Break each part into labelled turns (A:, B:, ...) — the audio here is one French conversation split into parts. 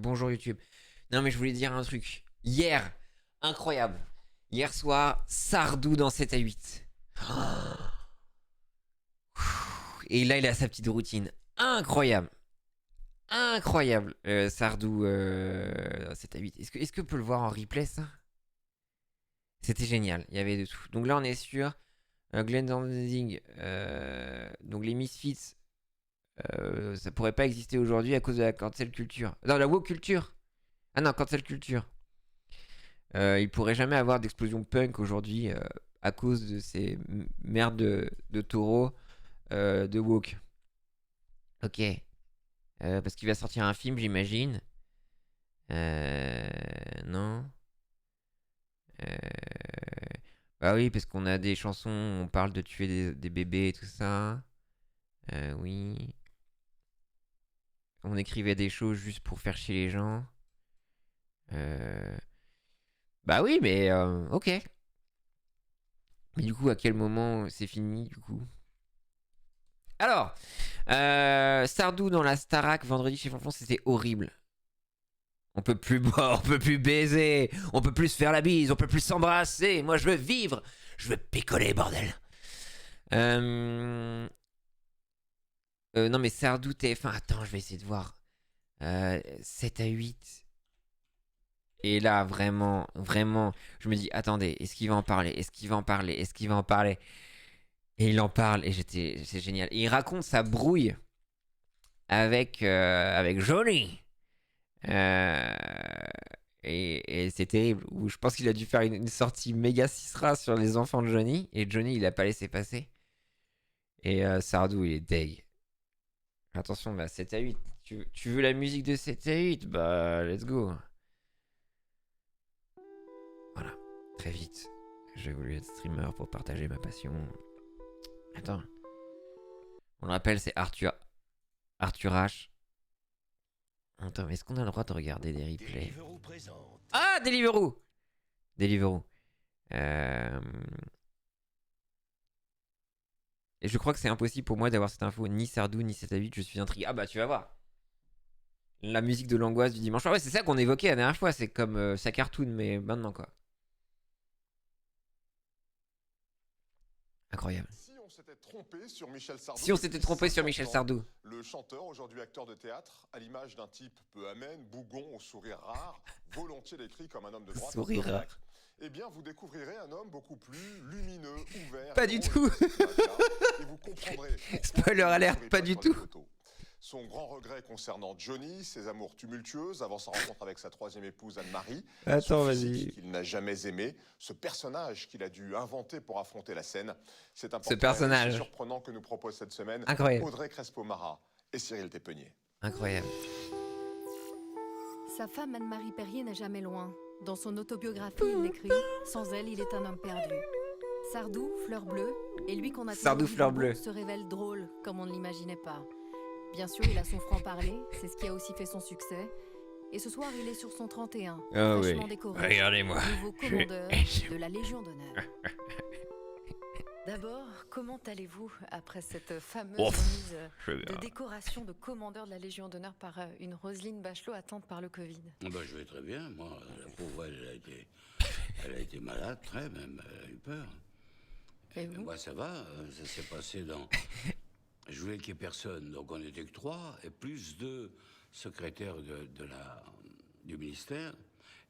A: Bonjour YouTube. Non mais je voulais dire un truc. Hier, incroyable. Hier soir, Sardou dans 7 à 8. Et là, il a sa petite routine. Incroyable. Incroyable. Sardou 7 à 8. Est-ce que peut le voir en replay ça? C'était génial. Il y avait de tout. Donc là, on est sur Glenn Danzig. Donc les Misfits. Ça pourrait pas exister aujourd'hui à cause de la cancel culture. Non, la woke culture. Ah non, cancel culture. Il pourrait jamais avoir d'explosion punk aujourd'hui à cause de ces merdes de taureaux de woke. Ok. Parce qu'il va sortir un film, j'imagine. Non. Euh, Bah oui, parce qu'on a des chansons où on parle de tuer des bébés et tout ça. Oui. On écrivait des choses juste pour faire chier les gens. Bah oui, mais ok. Mais du coup, à quel moment c'est fini, du coup? Alors, Sardou dans la Starac vendredi chez Fanfan, c'était horrible. On peut plus boire, on peut plus baiser, on peut plus se faire la bise, on peut plus s'embrasser. Moi, je veux vivre, je veux picoler, bordel. Non, mais Sardou TF1, attends, je vais essayer de voir. 7 à 8. Et là, vraiment, vraiment, je me dis, attendez, est-ce qu'il va en parler? Est-ce qu'il va en parler? Est-ce qu'il va en parler? Et il en parle, et c'est génial. Et il raconte sa brouille avec Johnny. Euh, et c'est terrible. Où je pense qu'il a dû faire une sortie méga cisra sur les enfants de Johnny. Et Johnny, il a pas laissé passer. Et Sardou, il est deg. Attention, bah 7 à 8. Tu veux la musique de 7 à 8? Bah, let's go. Voilà, très vite. J'ai voulu être streamer pour partager ma passion. Attends. On le rappelle, c'est Arthur H. Attends, est-ce qu'on a le droit de regarder des replays? Ah, Deliveroo! Deliveroo. Et je crois que c'est impossible pour moi d'avoir cette info, ni Sardou, ni 7 à 8, je suis intrigué. Ah bah tu vas voir. La musique de l'angoisse du dimanche soir. Ouais, c'est ça qu'on évoquait la dernière fois, c'est comme sa cartoon, mais maintenant quoi. Incroyable.
B: Si on s'était trompé sur Michel Sardou.
A: Si on s'était trompé sur Michel Sardou.
B: Le chanteur, aujourd'hui acteur de théâtre, à l'image d'un type peu amène, bougon au sourire rare, volontiers décrit comme un homme de droite.
A: Sourire rare.
B: Eh bien, vous découvrirez un homme beaucoup plus lumineux, ouvert.
A: Pas du tout.
B: Et vous comprendrez.
A: Spoiler alert, pas du tout.
B: Son grand regret concernant Johnny, ses amours tumultueuses avant sa rencontre avec sa troisième épouse Anne-Marie.
A: Attends, vas-y.
B: Qu'il n'a jamais aimé, ce personnage qu'il a dû inventer pour affronter la scène. C'est un
A: personnage
B: surprenant que nous propose cette semaine
A: incroyable.
B: Audrey Crespo-Mara et Cyril Tépenier.
A: Incroyable.
C: Sa femme Anne-Marie Perrier n'est jamais loin. Dans son autobiographie, il écrit « Sans elle, il est un homme perdu ». Sardou, fleur bleue, et lui qu'on a
A: Sardou, fleur bleue,
C: se révèle drôle comme on ne l'imaginait pas. Bien sûr, il a son franc-parler, c'est ce qui a aussi fait son succès. Et ce soir, il est sur son 31, fraîchement décoré.
A: Regardez-moi.
C: Nouveau commandeur de la Légion d'honneur.
D: D'abord, comment allez-vous après cette fameuse remise de décoration de commandeur de la Légion d'honneur par une Roselyne Bachelot atteinte par le Covid?
E: Je vais très bien. Moi, la pauvre, elle a été malade, très même. Elle a eu peur.
D: Et vous?
E: Moi, ça va. Ça s'est passé dans... Je voulais qu'il n'y ait personne, donc on n'était que 3, et plus 2 secrétaires du ministère.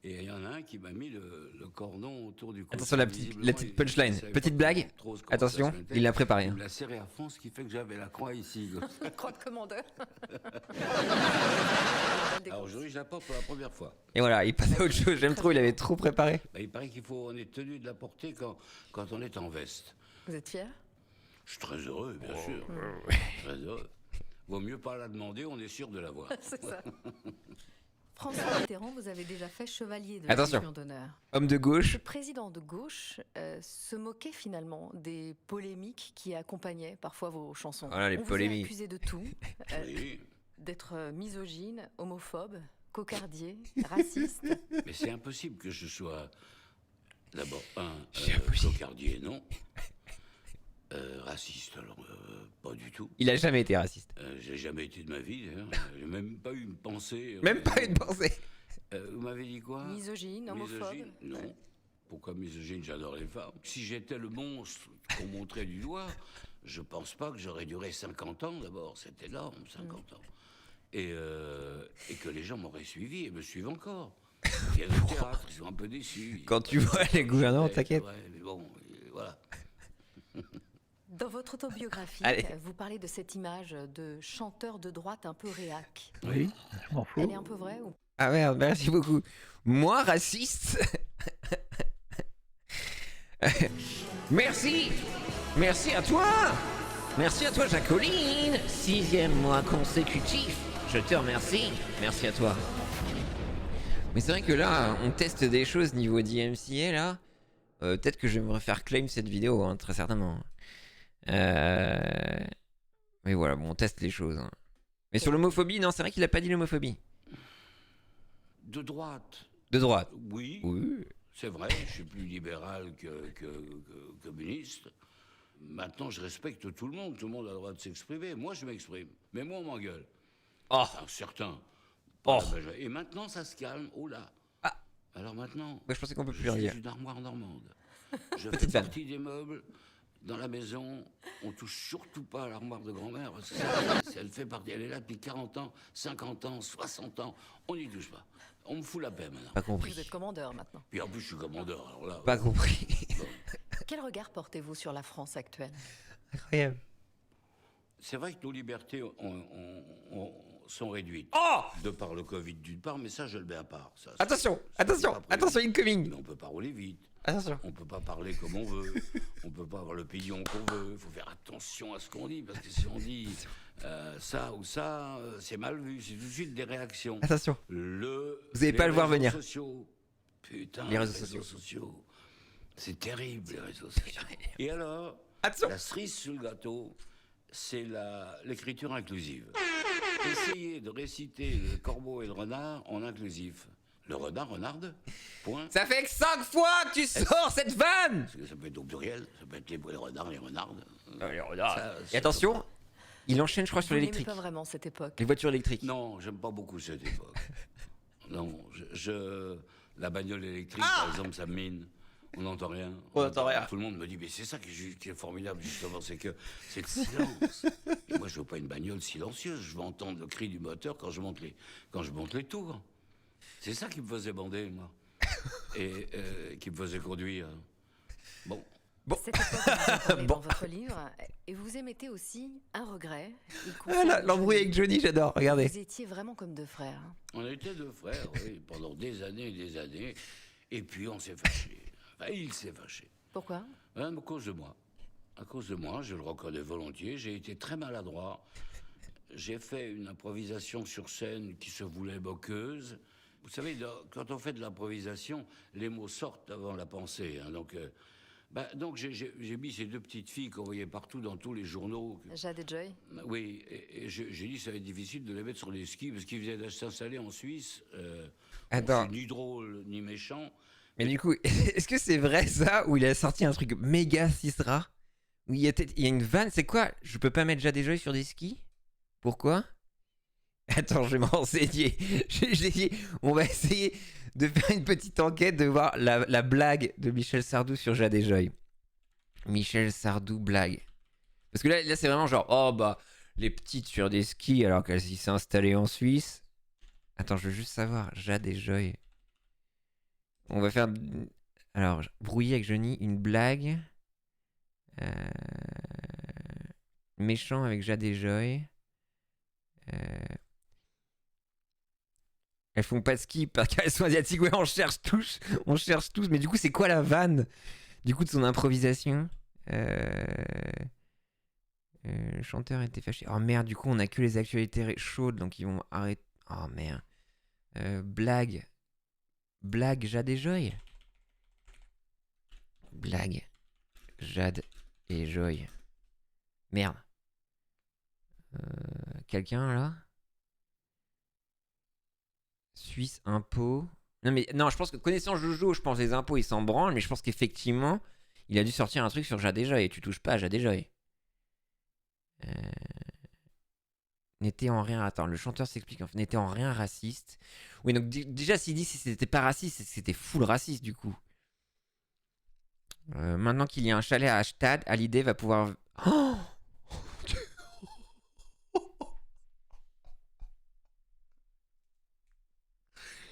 E: Et il y en a un qui m'a mis le cordon autour du cou.
A: Attention, la petite punchline. Petite blague. Attention, il l'a préparé.
E: Il me l'a serré à fond, ce qui fait que j'avais la croix ici.
D: La croix de commandeur.
E: Alors aujourd'hui, je la porte pour la première fois.
A: Et voilà, il passait à autre chose. J'aime trop, il avait trop préparé.
E: Il paraît on est tenu de la porter quand on est en veste.
D: Vous êtes fier?
E: Je suis très heureux, bien sûr. Très heureux. Vaut mieux pas la demander, on est sûr de l'avoir.
D: C'est ça. François Mitterrand, vous avez déjà fait chevalier de la Légion d'honneur.
A: Homme de gauche.
D: Le président de gauche se moquait finalement des polémiques qui accompagnaient parfois vos chansons.
A: Voilà les polémiques.
D: Vous a accusé de tout,
E: Oui.
D: d'être misogyne, homophobe, cocardier, raciste.
E: Mais c'est impossible que je sois d'abord cocardier, non. Raciste, alors pas du tout.
A: Il a jamais été raciste.
E: J'ai jamais été de ma vie, d'ailleurs. J'ai même pas eu une pensée.
A: Même pas une pensée.
E: Vous m'avez dit quoi?
D: Misogyne, homophobe.
E: Misogyne? Non. Pourquoi misogyne? J'adore les femmes. Si j'étais le monstre qu'on montrait du doigt, je pense pas que j'aurais duré 50 ans d'abord. C'est énorme, 50 ans. Et que les gens m'auraient suivi et me suivent encore. Il y a le théâtre, ils sont un peu déçus.
A: Quand tu vois les gouvernements, t'inquiète.
E: Ouais, mais bon, voilà.
D: Dans votre autobiographie,
A: Allez.
D: vous parlez de cette image de chanteur de droite un peu réac.
F: Oui, je m'en fous.
D: Elle est un peu vraie ou...
A: Ah merde, merci beaucoup. Moi, raciste. Merci. Merci à toi. Merci à toi, Jacqueline. 6e mois consécutif. Je te remercie. Merci à toi. Mais c'est vrai que là, on teste des choses niveau DMCA là. Peut-être que je vais me refaire claim cette vidéo, hein, très certainement. Mais voilà, bon, on teste les choses. Hein. Mais sur l'homophobie, non, c'est vrai qu'il a pas dit l'homophobie.
E: De droite.
A: De droite.
E: Oui.
A: Oui.
E: C'est vrai, je suis plus libéral que communiste. Maintenant, je respecte tout le monde a le droit de s'exprimer. Moi, je m'exprime. Mais moi, on m'engueule.
A: Oh.
E: Enfin, certains.
A: Oh.
E: Et maintenant, ça se calme. Oh là.
A: Ah.
E: Alors maintenant,
A: Moi, je pensais qu'on peut plus
E: je
A: rien
E: suis
A: dire.
E: une armoire normande. Je fais
A: Petite vanne.
E: partie des meubles. Dans la maison, on touche surtout pas à l'armoire de grand-mère. Parce que elle fait partie. Elle est là depuis 40 ans, 50 ans, 60 ans. On n'y touche pas. On me fout la paix maintenant.
A: Pas compris.
D: Vous êtes commandeur maintenant.
E: Puis en plus, je suis commandeur. Alors là,
A: Pas compris.
D: Quel regard portez-vous sur la France actuelle?
A: Incroyable.
E: c'est vrai que nos libertés sont réduites.
A: Oh.
E: De par le Covid d'une part, mais ça, je le mets à part. Ça,
A: Attention,
E: c'est
A: attention,
E: pas prévu.
A: attention, incoming.
E: Mais on peut pas rouler vite.
A: Attention.
E: On peut pas parler comme on veut. On peut pas avoir l'opinion qu'on veut. Il faut faire attention à ce qu'on dit, parce que si on dit ça ou ça, c'est mal vu. C'est tout de suite des réactions.
A: Attention.
E: Vous
A: allez pas le voir venir.
E: Sociaux. Putain,
A: Les réseaux sociaux.
E: C'est terrible, les réseaux sociaux. Et alors,
A: Attention.
E: la cerise sur le gâteau, c'est l'écriture inclusive. Essayez de réciter le corbeau et le renard en inclusif. Le renard, renarde, point.
A: Ça fait que 5 fois que tu sors cette vanne.
E: Parce que ça peut être au pluriel, ça peut être les renards, les renardes.
A: Les renards.
E: Ça,
A: Et attention, il enchaîne, je crois, sur
D: Vous n'aimez
A: l'électrique.
D: pas vraiment cette époque.
A: Les voitures électriques.
E: Non, j'aime pas beaucoup cette époque. Non, la bagnole électrique, par exemple, ça me mine. On n'entend rien.
A: On n'entend rien.
E: Tout le monde me dit, mais c'est ça qui est formidable, justement, c'est que c'est le silence. Et moi, je veux pas une bagnole silencieuse. Je veux entendre le cri du moteur quand je monte les tours. C'est ça qui me faisait bander, moi. Et qui me faisait conduire. Bon.
D: Cette époque, vous en parlez
A: Bon.
D: dans votre livre, et vous émettez aussi un regret. Il
A: Ah,
D: concerne
A: l'embrouille avec Johnny, j'adore, regardez.
D: Vous étiez vraiment comme deux frères.
E: On était deux frères, oui, pendant des années et des années. Et puis, on s'est fâchés. Enfin, il s'est fâché.
D: Pourquoi?
E: À cause de moi. À cause de moi, je le reconnais volontiers. J'ai été très maladroit. J'ai fait une improvisation sur scène qui se voulait moqueuse. Vous savez, quand on fait de l'improvisation, les mots sortent avant la pensée. Hein, donc j'ai mis ces deux petites filles qu'on voyait partout dans tous les journaux.
D: Jade et Joy.
E: Oui, et j'ai dit que ça va être difficile de les mettre sur les skis parce qu'ils venaient de s'installer en Suisse.
A: Attends.
E: Je suis ni drôle ni méchant.
A: Mais du coup, est-ce que c'est vrai ça, où il a sorti un truc méga cisra, où il y a une vanne, c'est quoi? Je peux pas mettre Jade et Joy sur des skis? Pourquoi? Attends, je vais me renseigner. On va essayer de faire une petite enquête, de voir la blague de Michel Sardou sur Jade et Joy. Michel Sardou blague. Parce que là c'est vraiment genre, oh bah, les petites sur des skis alors qu'elles s'est installées en Suisse. Attends, je veux juste savoir, Jade et Joy. On va faire, alors, brouiller avec Johnny, une blague. Méchant avec Jade et Joy. Elles font pas de ski parce qu'elles sont asiatiques. Ouais, on cherche tous. Mais du coup, c'est quoi la vanne du coup de son improvisation? Le chanteur était fâché. Oh merde, du coup, on a que les actualités chaudes, donc ils vont arrêter. Oh merde. Blague Jade et Joy. Blague Jade et Joy. Merde. Quelqu'un là? Suisse impôts. Non, je pense que connaissant Jojo, je pense les impôts, ils s'en branlent, mais je pense qu'effectivement, Il a dû sortir un truc sur Jade et Joy. Tu touches pas à Jade et Joy. N'était en rien... Attends, le chanteur s'explique. N'était en rien raciste. Oui, donc déjà, s'il dit que c'était pas raciste, c'est que c'était full raciste, du coup. Maintenant qu'il y a un chalet à Hashtag, Hallyday va pouvoir... Oh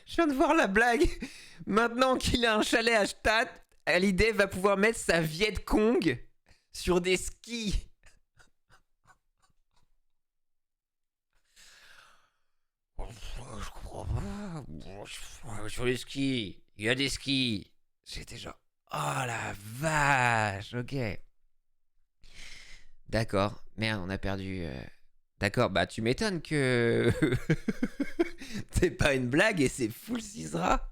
A: Je viens de voir la blague. Maintenant qu'il a un chalet à Stade, Hallyday va pouvoir mettre sa Viet Cong sur des skis. Je comprends pas. Sur les skis. Il y a des skis. J'étais genre... Oh la vache. Ok. D'accord. Merde, on a perdu... D'accord, bah tu m'étonnes que... c'est pas une blague et c'est full Cisra.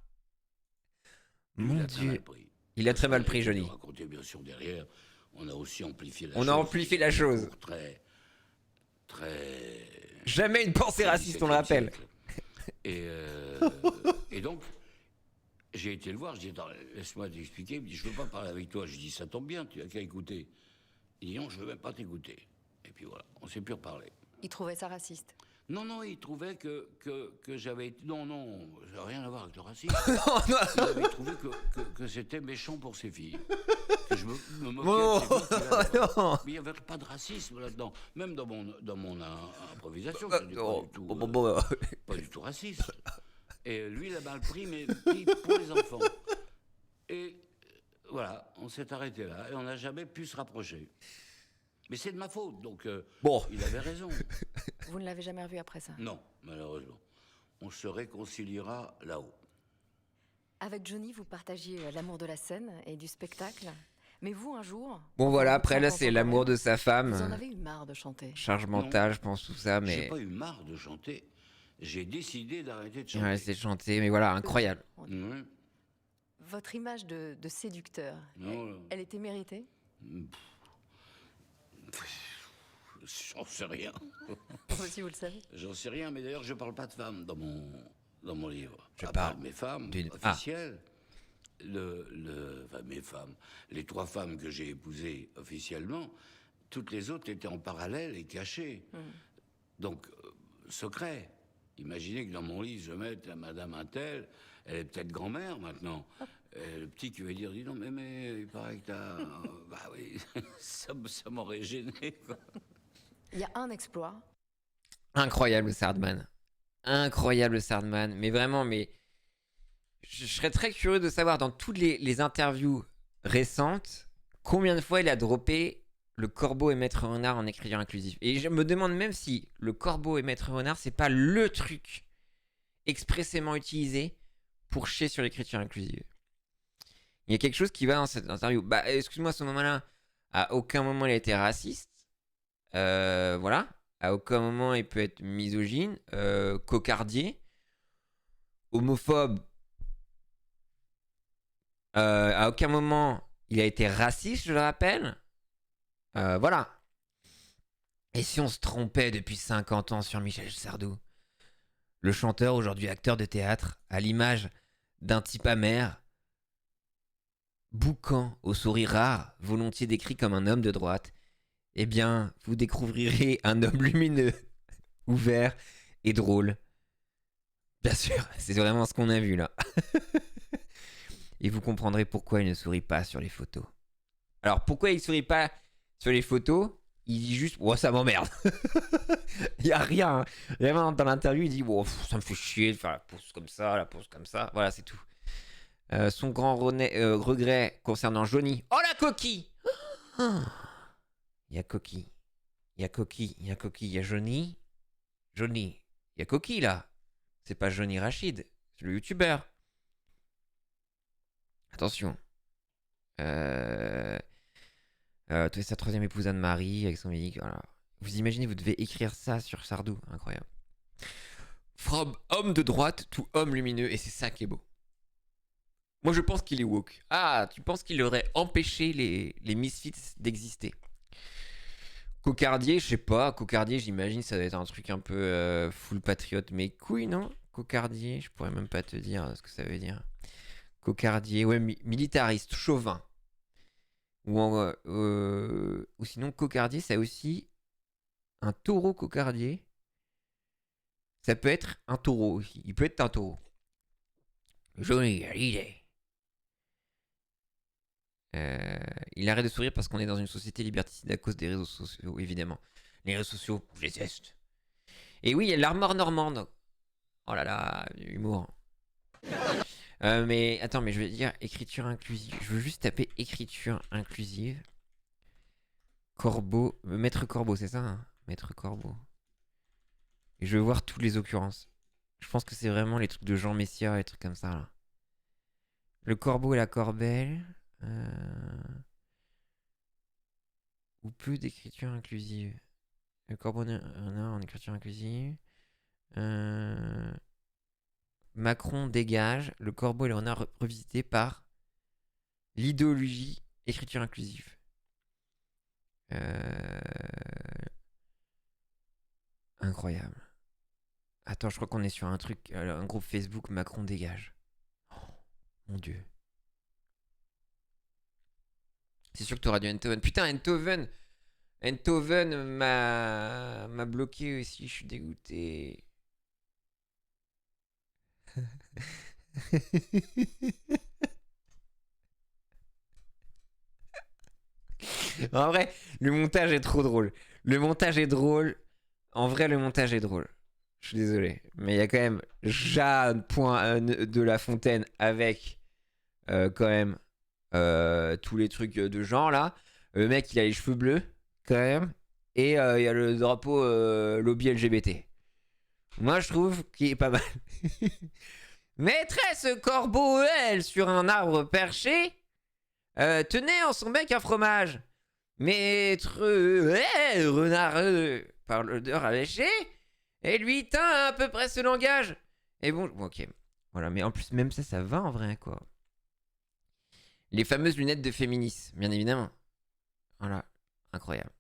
A: Mon Dieu. Il a très mal pris, Johnny.
E: Raconté, bien sûr, derrière, on a aussi amplifié la
A: chose. On a amplifié la chose.
E: Très...
A: Jamais une pensée raciste, on le rappelle.
E: Et donc, j'ai été le voir, je dis, attends, laisse-moi t'expliquer. Il me dit, je veux pas parler avec toi. Je dis, ça tombe bien, tu as qu'à écouter. Il dit, non, je veux même pas t'écouter. Et puis voilà, on s'est plus reparlé.
D: Il trouvait ça raciste?
E: Non, il trouvait que j'avais... Non, ça n'a rien à voir avec le racisme. Il avait trouvé que c'était méchant pour ses filles. Que je me moquais de ses filles. Mais il n'y avait pas de racisme là-dedans. Même dans mon improvisation, c'était pas du tout raciste. Et lui, il a mal pris, mais pris pour les enfants. Et voilà, on s'est arrêté là. Et on n'a jamais pu se rapprocher. Mais c'est de ma faute, donc il avait raison.
D: Vous ne l'avez jamais revu après ça?
E: Non, malheureusement. On se réconciliera là-haut.
D: Avec Johnny, vous partagiez l'amour de la scène et du spectacle. Mais vous, un jour...
A: Bon voilà, après là, c'est l'amour de sa femme.
D: Vous en avez eu marre de chanter.
A: Charge mentale, je pense, tout ça, mais...
E: J'ai pas eu marre de chanter. J'ai décidé d'arrêter de chanter.
A: Ouais, c'est de chanter, mais voilà, incroyable.
E: Ouais.
D: Votre image de séducteur, elle était méritée?
E: J'en sais rien.
D: Vous aussi, vous le savez.
E: J'en sais rien, mais d'ailleurs, je parle pas de femmes dans mon livre.
A: Je parle
E: de mes femmes officielles. Enfin, mes femmes. Les 3 femmes que j'ai épousées officiellement, toutes les autres étaient en parallèle et cachées. Donc, secret. Imaginez que dans mon livre, je mette la Madame Untel, elle est peut-être grand-mère maintenant. Le petit qui va dire, dis non, mais il paraît que t'as... bah oui, ça m'aurait gêné, quoi.
D: Il y a un exploit.
A: Incroyable, Sardman. Incroyable, Sardman. Mais vraiment, je serais très curieux de savoir, dans toutes les interviews récentes, combien de fois il a droppé le Corbeau et Maître Renard en écriture inclusive. Et je me demande même si le Corbeau et Maître Renard, c'est pas le truc expressément utilisé pour chier sur l'écriture inclusive. Il y a quelque chose qui va dans cette interview. Bah, excuse-moi, à ce moment-là, à aucun moment il a été raciste. Voilà. À aucun moment il peut être misogyne, cocardier, homophobe. À aucun moment il a été raciste, je le rappelle. Voilà. Et si on se trompait depuis 50 ans sur Michel Sardou, le chanteur, aujourd'hui acteur de théâtre, à l'image d'un type amer, boucan au sourire rare, volontiers décrit comme un homme de droite, eh bien, vous découvrirez un homme lumineux, ouvert et drôle. Bien sûr, c'est vraiment ce qu'on a vu là. Et vous comprendrez pourquoi il ne sourit pas sur les photos. Alors, pourquoi il ne sourit pas sur les photos? Il dit juste, oh, ça m'emmerde. Il n'y a rien. Vraiment, dans l'interview, il dit, oh, ça me fait chier de faire la pose comme ça, la pose comme ça. Voilà, c'est tout. Son grand regret concernant Johnny. Oh, la coquille! Il y a coquille. Il y a coquille. Il y a coquille. Il y a Johnny. Johnny. Il y a coquille, là. C'est pas Johnny Rachid. C'est le youtubeur. Attention. Toi, sa 3e épouse Anne-Marie avec son médic. Voilà. Vous imaginez, vous devez écrire ça sur Sardou. Incroyable. From homme de droite to homme lumineux. Et c'est ça qui est beau. Moi, je pense qu'il est woke. Ah, tu penses qu'il aurait empêché les misfits d'exister? Cocardier, je sais pas. Cocardier, j'imagine, ça doit être un truc un peu full patriote. Mais couille, non? Cocardier, je pourrais même pas te dire ce que ça veut dire. Cocardier, ouais, militariste, chauvin. Ou sinon, cocardier, ça a aussi un taureau cocardier. Ça peut être un taureau aussi. Il peut être un taureau. Johnny Hallyday. Il arrête de sourire parce qu'on est dans une société liberticide à cause des réseaux sociaux, évidemment. Les réseaux sociaux, je les teste. Et oui, il y a l'armoire normande. Oh là là, humour. Mais attends, mais je vais dire écriture inclusive. Je veux juste taper écriture inclusive. Corbeau. Maître Corbeau, c'est ça hein, Maître Corbeau. Et je veux voir toutes les occurrences. Je pense que c'est vraiment les trucs de Jean Messia et trucs comme ça là. Le corbeau et la corbelle. Ou peu d'écriture inclusive. Le corbeau en écriture inclusive. Macron dégage. Le corbeau et le renard revisité par l'idéologie écriture inclusive. Incroyable. Attends, je crois qu'on est sur un truc, un groupe Facebook Macron dégage. Oh, mon dieu. C'est sûr que t'auras du Enthoven. Putain, Enthoven m'a bloqué aussi, je suis dégoûté. En vrai, le montage est trop drôle. Le montage est drôle. En vrai, le montage est drôle. Je suis désolé. Mais il y a quand même Jeanne de La Fontaine avec quand même tous les trucs de genre là. Le mec, il a les cheveux bleus quand même. Et il y a le drapeau lobby LGBT. Moi, je trouve qu'il est pas mal. Maîtresse Corbeau, elle, sur un arbre perché, tenait en son bec un fromage. Maître renard par l'odeur alléchée, et lui tint à peu près ce langage. Et bon, ok. Voilà, mais en plus, même ça va en vrai, quoi. Les fameuses lunettes de féminisme, bien évidemment. Voilà, incroyable.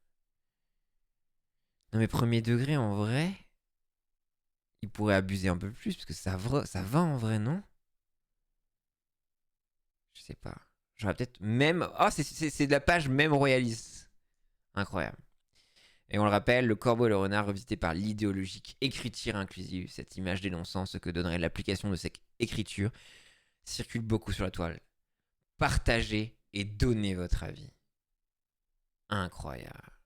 A: Non mais premier degré, en vrai, il pourrait abuser un peu plus, parce que ça va en vrai, non? Je sais pas. J'aurais peut-être même... Oh, c'est de la page même royaliste. Incroyable. Et on le rappelle, le corbeau et le renard revisité par l'idéologique écriture inclusive. Cette image dénonçant ce que donnerait l'application de cette écriture circule beaucoup sur la toile. Partagez et donnez votre avis. Incroyable.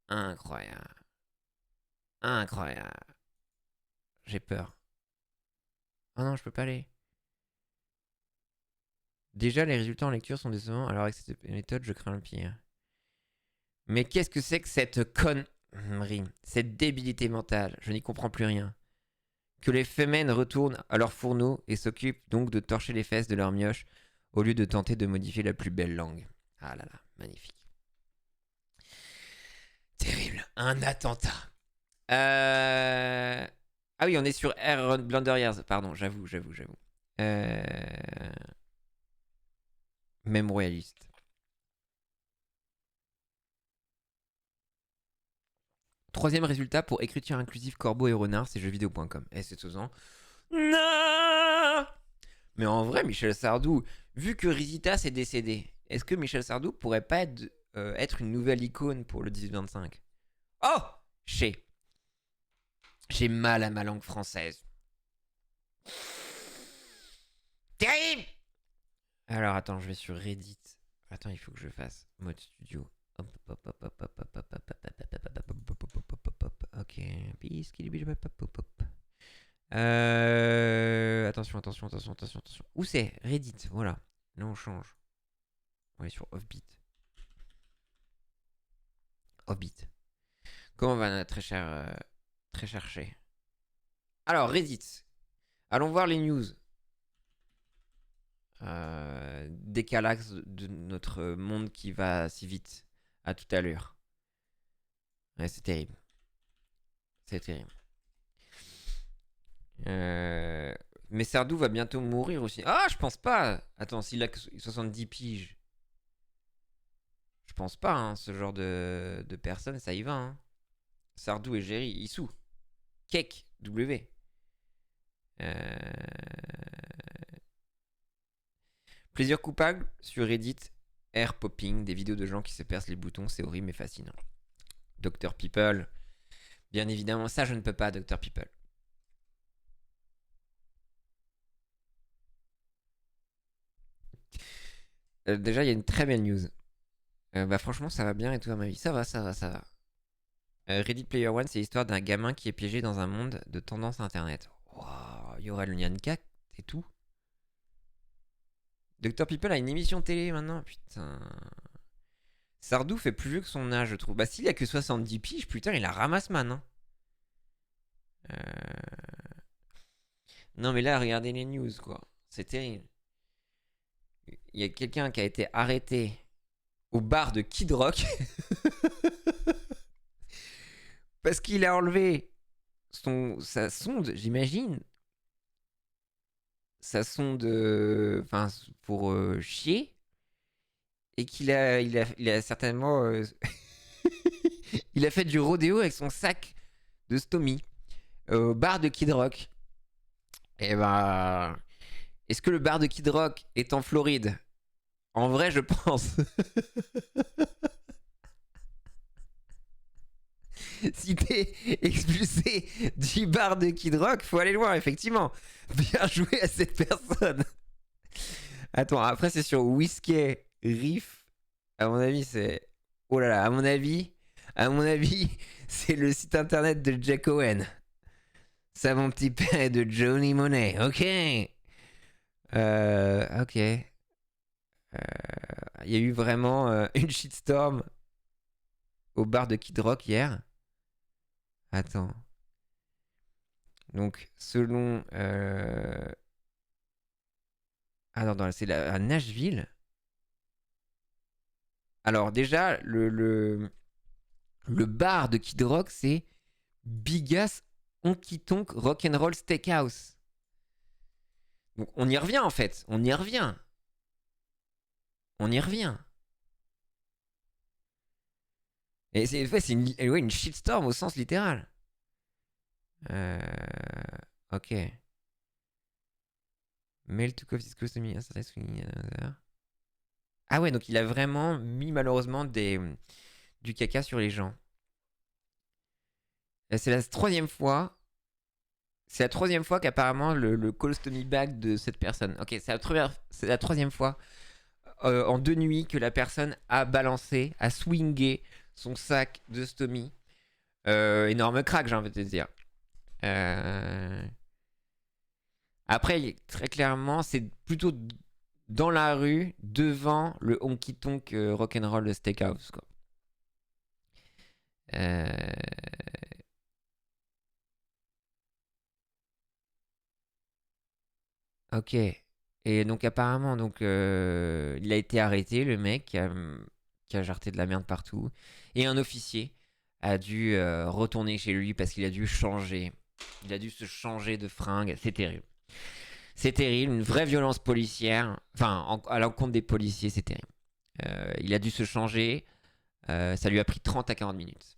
A: Incroyable. Incroyable. J'ai peur. Oh non, je peux pas aller. Déjà, les résultats en lecture sont décevants, alors avec cette méthode, je crains le pire. Mais qu'est-ce que c'est que cette connerie, cette débilité mentale? Je n'y comprends plus rien. Que les femmes retournent à leur fourneau et s'occupent donc de torcher les fesses de leur mioche au lieu de tenter de modifier la plus belle langue. Ah là là, magnifique. Terrible. Un attentat. Ah oui, on est sur R. Blunder Years. Pardon, j'avoue. Même royaliste. Troisième résultat pour écriture inclusive Corbeau et Renard, c'est jeuxvideo.com. Et c'est 2 ans. Non. Mais en vrai, Michel Sardou, vu que Rizitas est décédé, est-ce que Michel Sardou pourrait pas être une nouvelle icône pour le 18-25? Oh, j'ai mal à ma langue française. Terrible. Alors attends, je vais sur Reddit. Attends, il faut que je fasse mode studio. Ok. Attention. Où c'est? Reddit, voilà. Là on change. On est sur Offbeat. Offbeat. Comment va très cher cherché. Alors Reddit. Allons voir les news. Décalax de notre monde qui va si vite. À tout à l'heure. Ouais, c'est terrible. C'est terrible. Mais Sardou va bientôt mourir aussi. Ah, je pense pas. Attends, s'il a que 70 piges. Je pense pas, hein, ce genre de personne, ça y va. Hein. Sardou et Géry, Issou. Kek, W. Plaisir coupable sur Reddit. air popping, des vidéos de gens qui se percent les boutons, c'est horrible mais fascinant. Dr People, bien évidemment, ça je ne peux pas, Dr People. Déjà, il y a une très belle news. Bah franchement, ça va bien et tout à ma vie. Ça va. Ready Player One, c'est l'histoire d'un gamin qui est piégé dans un monde de tendance internet. Waouh, il y aura le Nyanka et tout. Dr People a une émission télé maintenant, putain. Sardou fait plus vieux que son âge, je trouve. Bah s'il a que 70 piges, putain, il la ramasse man. Hein. Non mais là, regardez les news, quoi. C'est terrible. Il y a quelqu'un qui a été arrêté au bar de Kid Rock parce qu'il a enlevé sa sonde, j'imagine. Sa sonde pour chier. Et qu'il a certainement... il a fait du rodéo avec son sac de Stomy au bar de Kid Rock. Et ben... Est-ce que le bar de Kid Rock est en Floride? En vrai, je pense. Si t'es expulsé du bar de Kid Rock, faut aller loin, effectivement. Bien joué à cette personne. Attends, après c'est sur Whiskey Riff. À mon avis, c'est... Oh là là, à mon avis, c'est le site internet de Jack Owen. Ça, mon petit père, est de Johnny Monet. Ok. Ok. Il y a eu vraiment une shitstorm au bar de Kid Rock hier. Attends. Donc, selon... Ah non, c'est à Nashville. Alors, déjà, le bar de Kid Rock, c'est Big Ass Honky Tonk Rock'n'Roll Steakhouse. Donc, on y revient, en fait. On y revient. Et c'est une shitstorm au sens littéral. Ok. Mail to Coffee Disclose to me. Ah ouais, donc il a vraiment mis malheureusement du caca sur les gens. C'est la troisième fois. C'est la troisième fois qu'apparemment le colostomy bag de cette personne. Ok, c'est la troisième fois en 2 nuits que la personne a balancé, a swingé son sac de stomie. Énorme crack, j'ai envie de te dire. Après, très clairement, c'est plutôt dans la rue, devant le honky tonk rock'n'roll steakhouse, quoi. Ok. Et donc apparemment, il a été arrêté, le mec qui a jarté de la merde partout. Et un officier a dû retourner chez lui parce qu'il a dû changer. Il a dû se changer de fringue. C'est terrible. C'est terrible, une vraie violence policière. Enfin, à l'encontre des policiers, c'est terrible. Il a dû se changer. Ça lui a pris 30 à 40 minutes.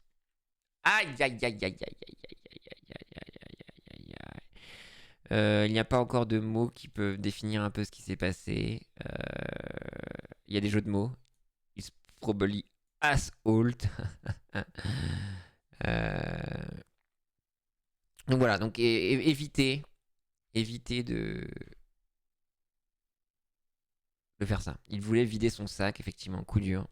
A: Aïe, aïe, aïe, aïe, aïe, aïe, aïe, aïe, aïe, aïe, aïe. Il n'y a pas encore de mots qui peuvent définir un peu ce qui s'est passé. Il y a des jeux de mots. It's probably assault. Donc voilà, donc évitez de faire ça. Il voulait vider son sac, effectivement, coup dur.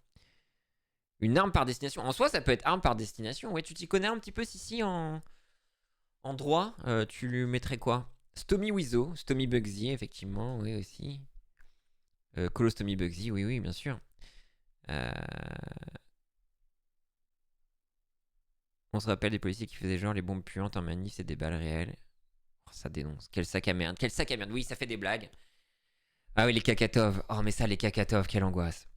A: Une arme par destination. En soi, ça peut être arme par destination. Ouais, tu t'y connais un petit peu, Sissi, en droit. Tu lui mettrais quoi? Stomy Wizo, Stomy Bugsy, effectivement, oui aussi. Colostomy Bugsy, oui, bien sûr. On se rappelle des policiers qui faisaient genre les bombes puantes en manif, c'est des balles réelles. Oh, ça dénonce. Quel sac à merde. Oui, ça fait des blagues. Ah oui, les cacatoves. Oh, mais ça, les cacatoves, quelle angoisse.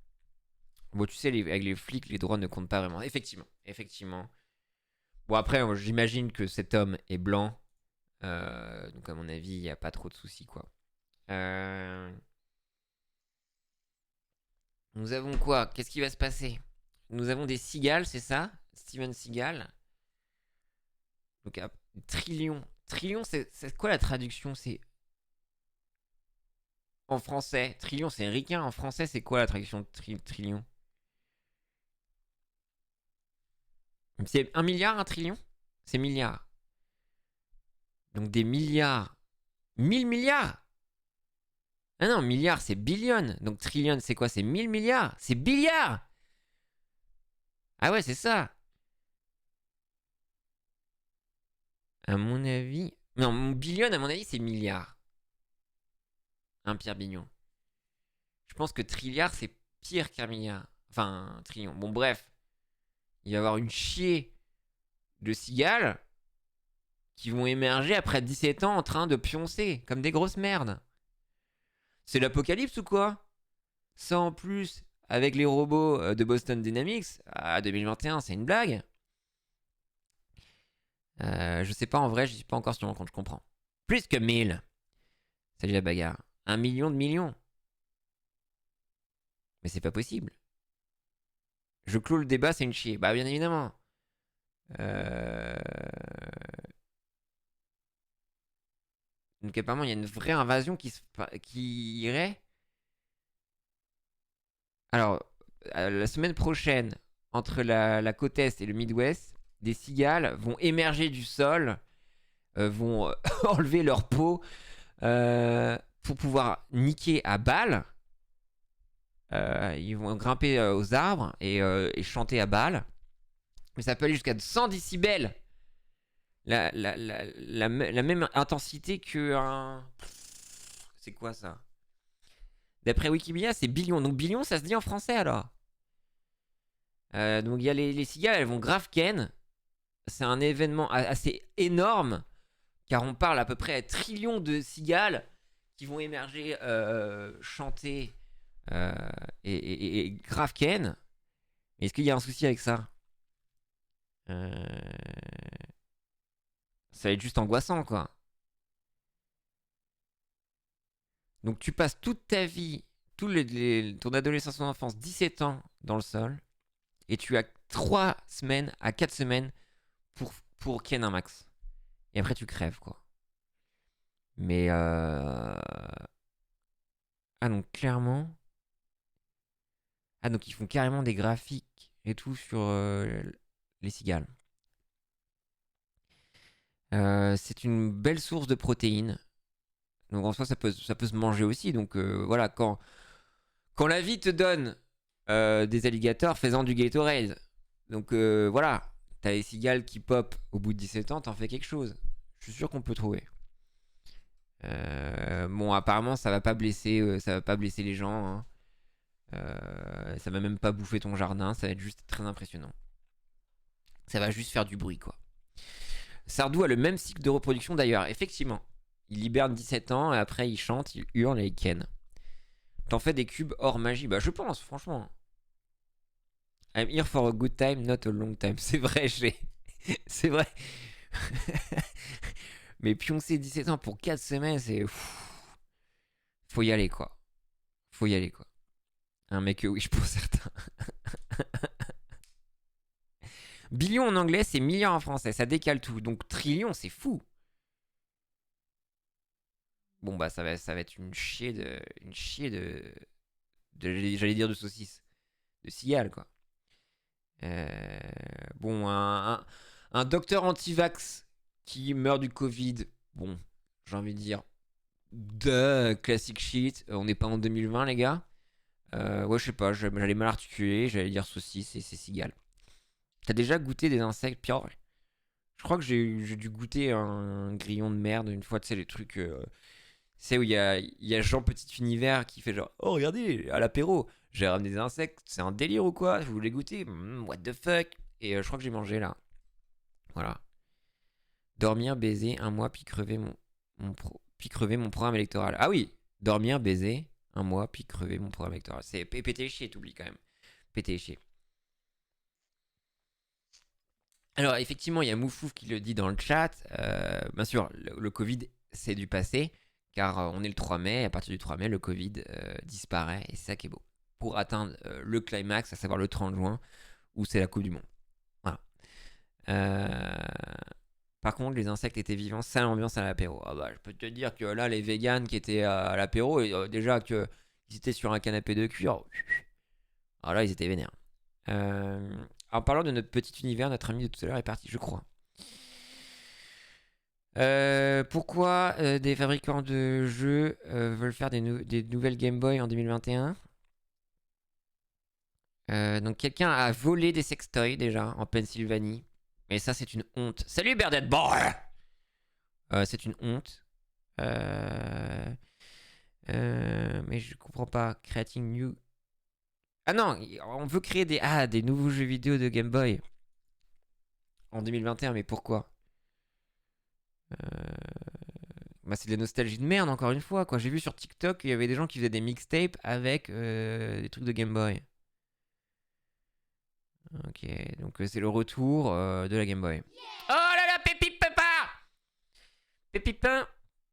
A: Bon, tu sais, avec les flics, les droits ne comptent pas vraiment. Effectivement. Bon, après, j'imagine que cet homme est blanc. Donc, à mon avis, il n'y a pas trop de soucis, quoi. Nous avons quoi? Qu'est-ce qui va se passer? Nous avons des cigales, c'est ça? Steven Seagal. Donc, trillion. Trillion, c'est quoi la traduction? C'est... en français? Trillion, c'est ricain. En français, c'est quoi la traduction de trillion? C'est 1 milliard, 1 trillion? C'est milliard. Donc des milliards. 1000 milliards? Ah non, milliard, c'est billion. Donc trillion, c'est quoi? C'est 1000 milliards. C'est billiard. Ah ouais, c'est ça. À mon avis... Non, mon billion, à mon avis, c'est milliard. Un Pierre Bignon. Je pense que trilliard, c'est pire qu'un milliard. Enfin, un trillion. Bon, bref. Il va y avoir une chier de cigales qui vont émerger après 17 ans en train de pioncer comme des grosses merdes. C'est l'apocalypse ou quoi? Ça en plus, avec les robots de Boston Dynamics, à 2021, c'est une blague. Je sais pas, en vrai, je suis pas encore sur mon compte, je comprends. Plus que 1000. Salut la bagarre. 1 million de millions. Mais c'est pas possible. Je clôt le débat, c'est une chier. Bah bien évidemment. Donc apparemment, il y a une vraie invasion qui irait. Alors, la semaine prochaine, entre la côte Est et le Midwest, des cigales vont émerger du sol, vont enlever leur peau pour pouvoir niquer à balles. Ils vont grimper aux arbres et chanter à balles. Mais ça peut aller jusqu'à 100 décibels. La même intensité que un... C'est quoi ça? D'après Wikipédia, c'est billion. Donc billion, ça se dit en français alors. Donc il y a les cigales, elles vont grave ken. C'est un événement assez énorme, car on parle à peu près à trillions de cigales qui vont émerger, chanter et grave ken. Est-ce qu'il y a un souci avec ça? Ça va être juste angoissant, quoi. Donc tu passes toute ta vie, ton adolescence, ton enfance, 17 ans dans le sol, et tu as 3 semaines à 4 semaines pour ken un max. Et après tu crèves, quoi. Mais ah donc clairement... Ah donc ils font carrément des graphiques et tout sur les cigales. C'est une belle source de protéines. Donc en soi, ça peut se manger aussi. Donc voilà, quand la vie te donne des alligators, fais-en du Gatorade. Donc voilà, t'as les cigales qui pop au bout de 17 ans, t'en fais quelque chose. Je suis sûr qu'on peut trouver. Bon, apparemment, ça va pas blesser les gens. Hein. Ça va même pas bouffer ton jardin, ça va être juste très impressionnant. Ça va juste faire du bruit, quoi. Sardou a le même cycle de reproduction d'ailleurs, effectivement. Il hiberne 17 ans et après il chante, il hurle et il ken. T'en fais des cubes hors magie? Bah je pense, franchement. I'm here for a good time, not a long time. C'est vrai, c'est vrai. Mais pioncer 17 ans pour 4 semaines, c'est... Faut y aller, quoi. Un mec oui, pour certains. Billion en anglais, c'est milliard en français. Ça décale tout. Donc trillion, c'est fou. Bon, bah, ça va être une chier de j'allais dire de saucisse. De cigale, quoi. Bon, un docteur anti-vax qui meurt du Covid. Bon, j'ai envie de dire... classic shit. On n'est pas en 2020, les gars. Ouais, je sais pas. J'allais mal articuler. J'allais dire saucisse et c'est cigale. T'as déjà goûté des insectes, Pierre? Je crois que j'ai dû goûter un grillon de merde une fois, tu sais, les trucs... tu sais, où il y a Jean Petit Univers qui fait genre, oh regardez, à l'apéro, j'ai ramené des insectes, c'est un délire ou quoi? Je voulais goûter, what the fuck? Et je crois que j'ai mangé là. Voilà. Dormir, baiser, un mois, puis crever mon programme électoral. Ah oui, dormir, baiser, un mois, puis crever mon programme électoral. C'est péter les chier, t'oublies quand même. Péter les chier. Alors, effectivement, il y a Moufouf qui le dit dans le chat. Bien sûr, le Covid, c'est du passé, car on est le 3 mai, et à partir du 3 mai, le Covid disparaît, et c'est ça qui est beau. Pour atteindre le climax, à savoir le 30 juin, où c'est la Coupe du Monde. Voilà. Par contre, les insectes étaient vivants, sale ambiance à l'apéro. Ah bah, je peux te dire que là, les véganes qui étaient à l'apéro, déjà qu'ils étaient sur un canapé de cuir, alors là, ils étaient vénères. En parlant de notre petit univers, notre ami de tout à l'heure est parti, je crois. Pourquoi des fabricants de jeux veulent faire des nouvelles Game Boy en 2021 ? Donc quelqu'un a volé des sextoys déjà en Pennsylvanie. Et ça c'est une honte. Salut Bernard Boy. C'est une honte. Mais je comprends pas. Creating new... Ah non, on veut créer des nouveaux jeux vidéo de Game Boy en 2021, mais pourquoi ? Bah c'est de la nostalgie de merde encore une fois quoi. J'ai vu sur TikTok il y avait des gens qui faisaient des mixtapes avec des trucs de Game Boy. Ok, donc c'est le retour de la Game Boy. Oh là là,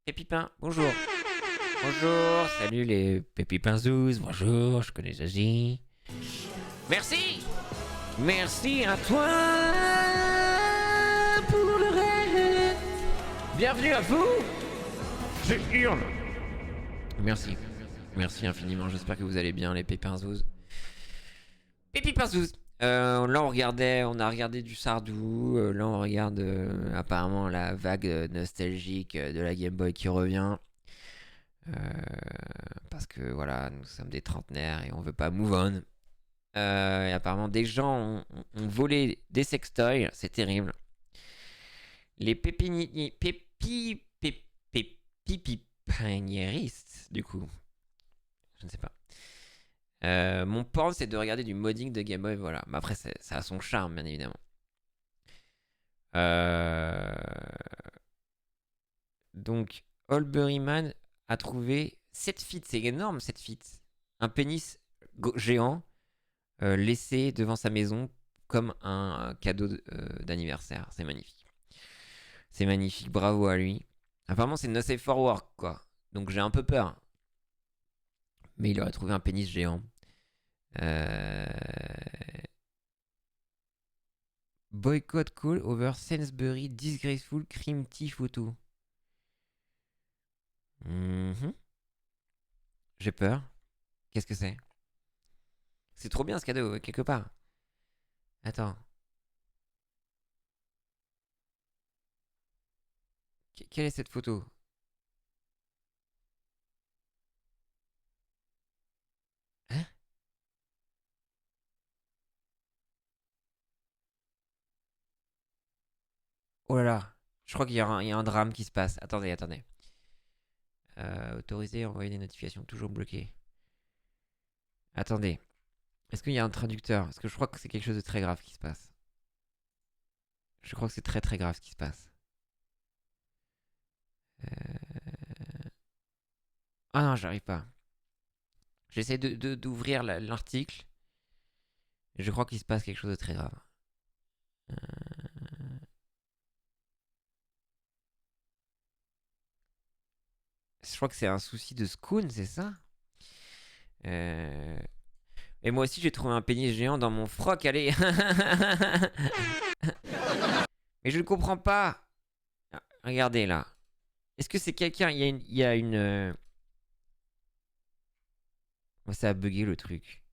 A: Pépipin, bonjour. Bonjour, salut les Pépipins Zouz, bonjour, je connais Zazie. Merci à toi pour le reste. Bienvenue à vous. C'est Urne. Merci infiniment, j'espère que vous allez bien les Pépipins Zouz. Pépipins Zouz. Là on a regardé du Sardou, là on regarde apparemment la vague nostalgique de la Game Boy qui revient. Parce que voilà, nous sommes des trentenaires et on veut pas move on. Et apparemment des gens ont volé des sextoys, c'est terrible. Les pépiniéristes, du coup. Je ne sais pas. Mon point c'est de regarder du modding de Game Boy, voilà. Mais après ça a son charme bien évidemment. Donc Allberryman a trouvé 7 feet, c'est énorme 7 feet. Un pénis géant laissé devant sa maison comme un cadeau d'anniversaire. C'est magnifique, bravo à lui. Apparemment c'est no safe for work quoi. Donc j'ai un peu peur. Mais il aurait trouvé un pénis géant. Boycott call over Sainsbury disgraceful cream tea photo. J'ai peur. Qu'est-ce que c'est ? C'est trop bien ce cadeau, quelque part. Attends. Quelle est cette photo ? Hein ? Oh là là. Je crois qu'il y a un drame qui se passe. Attendez. Autoriser, envoyer des notifications, toujours bloqué. Attendez. Est-ce qu'il y a un traducteur ? Parce que je crois que c'est quelque chose de très grave qui se passe. Je crois que c'est très très grave ce qui se passe. Ah non, j'arrive pas. J'essaie d'ouvrir l'article. Je crois qu'il se passe quelque chose de très grave. Je crois que c'est un souci de Scoon, c'est ça ? Et moi aussi j'ai trouvé un pénis géant dans mon froc, allez. Mais je ne comprends pas. Regardez là. Est-ce que c'est quelqu'un... Il y a une... Ça a bugué le truc.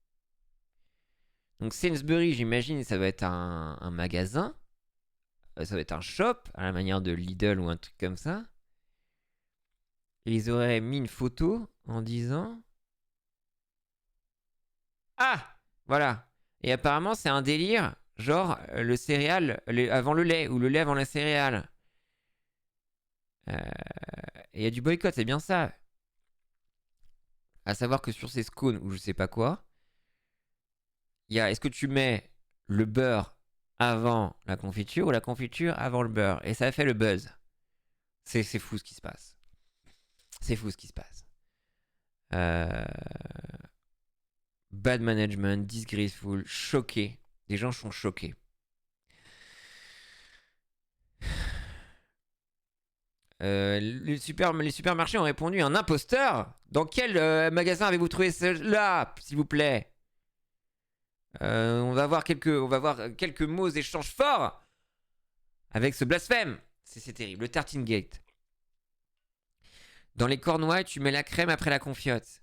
A: Donc Sainsbury, j'imagine, ça va être un magasin. Ça va être un shop, à la manière de Lidl ou un truc comme ça. Et ils auraient mis une photo en disant... Ah, voilà. Et apparemment, c'est un délire, genre le céréal avant le lait, ou le lait avant la céréale. Et il y a du boycott, c'est bien ça. À savoir que sur ces scones, ou je sais pas quoi, il y a, est-ce que tu mets le beurre avant la confiture, ou la confiture avant le beurre ? Et ça fait le buzz. C'est fou ce qui se passe. Bad management, disgraceful, choqué. Les gens sont choqués. Les supermarchés ont répondu un imposteur. Dans quel magasin avez-vous trouvé cela, s'il vous plaît ? On va voir quelques mots d'échange forts avec ce blasphème. C'est terrible. Le tartine gate. Dans les cornouailles, tu mets la crème après la confiote.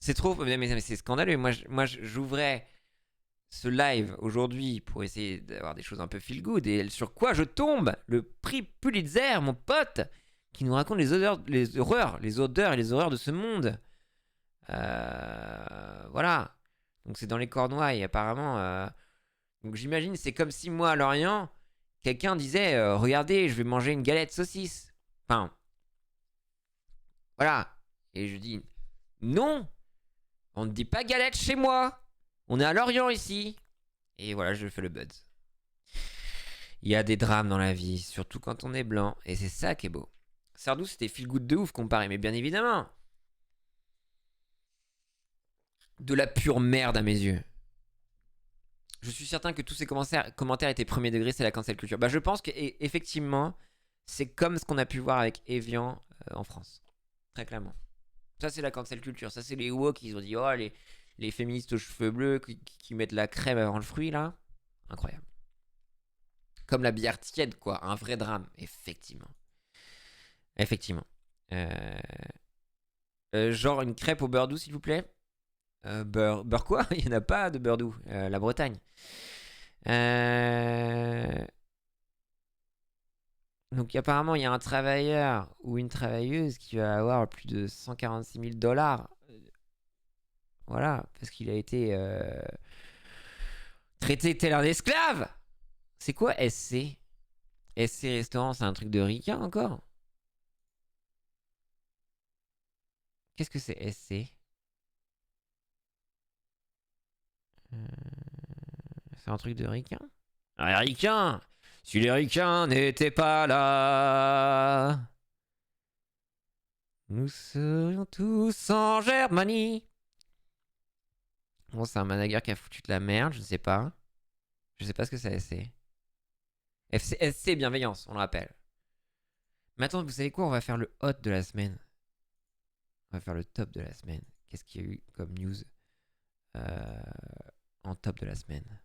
A: C'est trop... Mais c'est scandaleux. Moi, j'ouvrais ce live aujourd'hui pour essayer d'avoir des choses un peu feel good. Et sur quoi je tombe? Le prix Pulitzer, mon pote, qui nous raconte les odeurs et les horreurs de ce monde. Voilà. Donc c'est dans les cornouailles, apparemment. Donc j'imagine, c'est comme si moi, à Lorient, quelqu'un disait regardez, je vais manger une galette saucisse. Enfin... Voilà. Et je dis non, on ne dit pas galette chez moi. On est à Lorient ici. Et voilà, je fais le buzz. Il y a des drames dans la vie, surtout quand on est blanc. Et c'est ça qui est beau. Sardou, c'était feel good de ouf comparé, mais bien évidemment. De la pure merde à mes yeux. Je suis certain que tous ces commentaires étaient premier degré, c'est la cancel culture. Bah, je pense qu'effectivement, c'est comme ce qu'on a pu voir avec Evian en France. Très clairement. Ça, c'est la cancel culture. Ça, c'est les woke qui ont dit oh, les féministes aux cheveux bleus qui mettent la crème avant le fruit, là. Incroyable. Comme la bière tiède, quoi. Un vrai drame. Effectivement. Genre une crêpe au beurre doux, s'il vous plaît. Beurre quoi? Il n'y en a pas de beurre doux. La Bretagne. Donc apparemment, il y a un travailleur ou une travailleuse qui va avoir plus de 146 000 $. Voilà, parce qu'il a été traité tel un esclave. C'est quoi SC? SC Restaurant, c'est un truc de ricain encore? Qu'est-ce que c'est SC? C'est un truc de ricain? Ah, ricain! Si les ricains n'étaient pas là, nous serions tous en Germanie. Bon, c'est un manager qui a foutu de la merde, je sais pas. Je sais pas ce que c'est SC. SC Bienveillance, on le rappelle. Mais attends, vous savez quoi? On va faire le hot de la semaine. On va faire le top de la semaine. Qu'est-ce qu'il y a eu comme news en top de la semaine?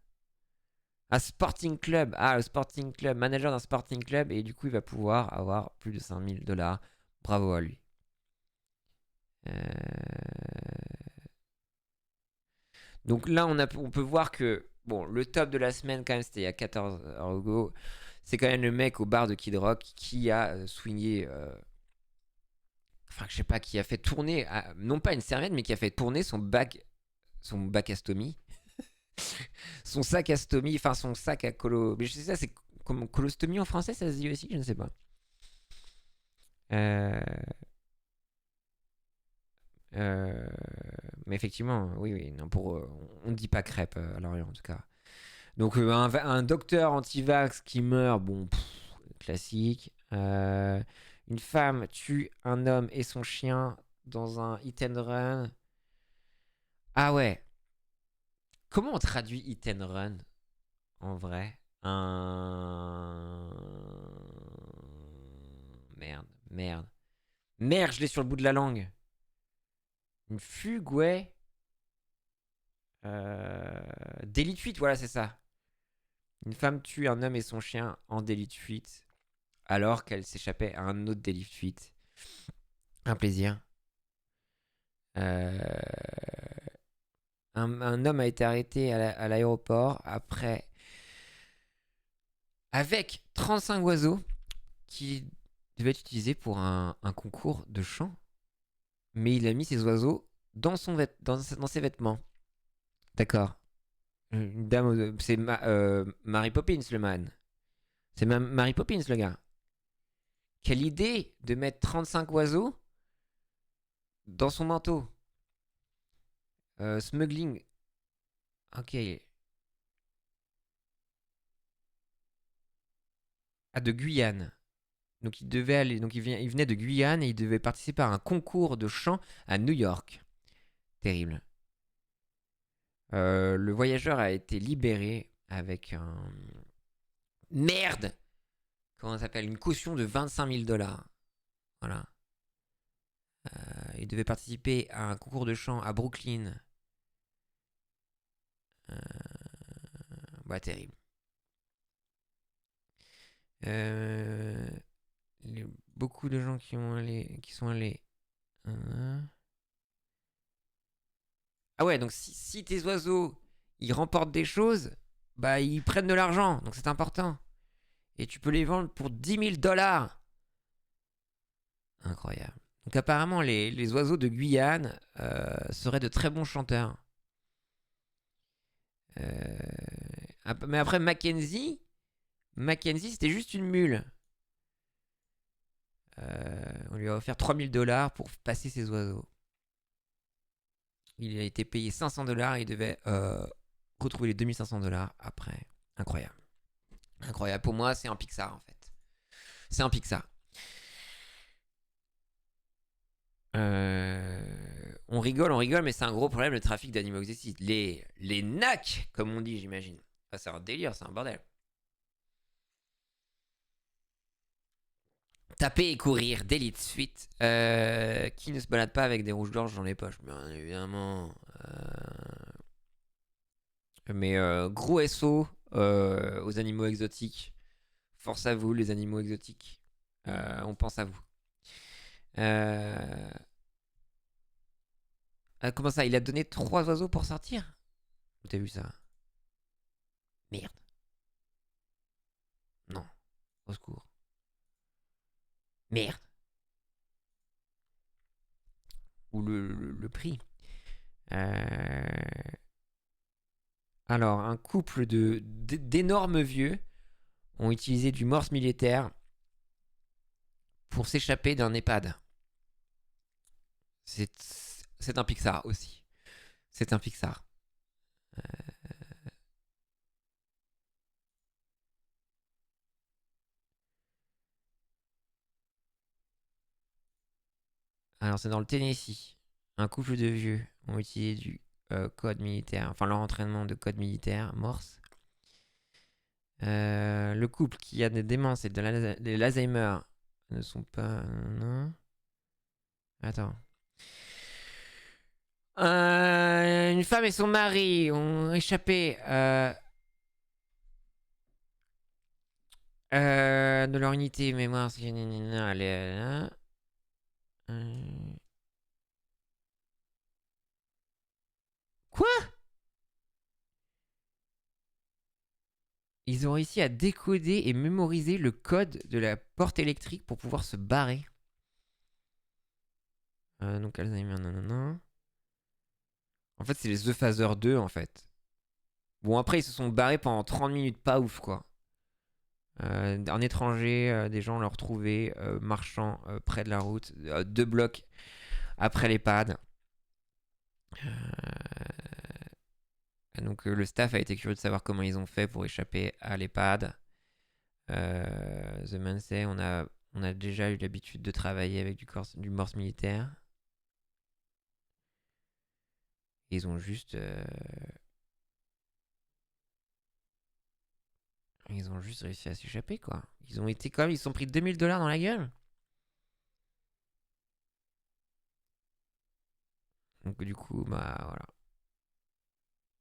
A: Un Sporting Club. Ah, le Sporting Club. Manager d'un Sporting Club. Et du coup, il va pouvoir avoir plus de 5 000 $. Bravo à lui. Donc là, on peut voir que bon, le top de la semaine, quand même, c'était il y a 14 heures ago. C'est quand même le mec au bar de Kid Rock qui a swingé. Enfin, je sais pas, qui a fait tourner, non pas une serviette, mais qui a fait tourner son bac astomie. Son sac astomie, enfin son sac à colo. Mais je sais ça, c'est comme colostomie en français, ça se dit aussi, je ne sais pas. Mais effectivement, oui, non, on ne dit pas crêpe à Lorient en tout cas. Donc un docteur anti-vax qui meurt, bon, classique. Une femme tue un homme et son chien dans un hit and run. Ah ouais. Comment on traduit hit and run en vrai? Merde, je l'ai sur le bout de la langue. Une fugue, ouais. Délit de fuite, voilà, c'est ça. Une femme tue un homme et son chien en délit de fuite alors qu'elle s'échappait à un autre délit de fuite. Un plaisir. Un homme a été arrêté à l'aéroport avec 35 oiseaux qui devaient être utilisés pour un concours de chant. Mais il a mis ces oiseaux dans ses vêtements. D'accord. Une dame, c'est Mary Poppins le man. C'est Mary Poppins le gars. Quelle idée de mettre 35 oiseaux dans son manteau. Smuggling. Ok. Ah, de Guyane. Donc il devait aller. Donc il venait de Guyane et il devait participer à un concours de chant à New York. Terrible. Le voyageur a été libéré avec un... Merde! Comment ça s'appelle? Une caution de 25 000 $. Voilà. Il devait participer à un concours de chant à Brooklyn. Bah, terrible. Beaucoup de gens qui sont allés. Ah ouais, donc si tes oiseaux, ils remportent des choses, bah ils prennent de l'argent, donc c'est important. Et tu peux les vendre pour 10 000 $. Incroyable. Donc apparemment, les oiseaux de Guyane seraient de très bons chanteurs. Mais après, Mackenzie, c'était juste une mule. On lui a offert 3 000 $ pour passer ses oiseaux. Il a été payé 500 $ et il devait retrouver les 2 500 $ après. Incroyable. Incroyable. Pour moi, c'est un Pixar en fait. C'est un Pixar. On rigole, mais c'est un gros problème le trafic d'animaux exotiques. Les NAC, comme on dit, j'imagine. Ah, c'est un délire, c'est un bordel. Taper et courir, d'élite suite. Qui ne se balade pas avec des rouges-gorges dans les poches? Bien évidemment. Mais gros SO aux animaux exotiques. Force à vous, les animaux exotiques. On pense à vous. Comment ça? Il a donné 3 oiseaux pour sortir? T'as vu ça? Merde. Non. Au secours. Merde. Ou le prix. Alors, un couple d'énormes vieux ont utilisé du morse militaire pour s'échapper d'un EHPAD. C'est un Pixar aussi. C'est un Pixar. Alors, c'est dans le Tennessee. Un couple de vieux ont utilisé du code militaire, enfin leur entraînement de code militaire, Morse. Le couple qui a des démences et de l'Alzheimer ne sont pas... Non. Attends. Une femme et son mari ont échappé de leur unité mémoire. Quoi? Ils ont réussi à décoder et mémoriser le code de la porte électrique pour pouvoir se barrer. Donc Alzheimer, non. En fait, c'est les The Phaser 2, en fait. Bon, après, ils se sont barrés pendant 30 minutes, pas ouf, quoi. Un étranger, des gens l'ont retrouvé marchant près de la route, 2 blocs après l'EHPAD. Donc le staff a été curieux de savoir comment ils ont fait pour échapper à l'EHPAD. The Man Say, on a déjà eu l'habitude de travailler avec du morse militaire. Ils ont juste réussi à s'échapper, quoi. Ils se sont pris 2 000 $ dans la gueule. Donc du coup, bah voilà.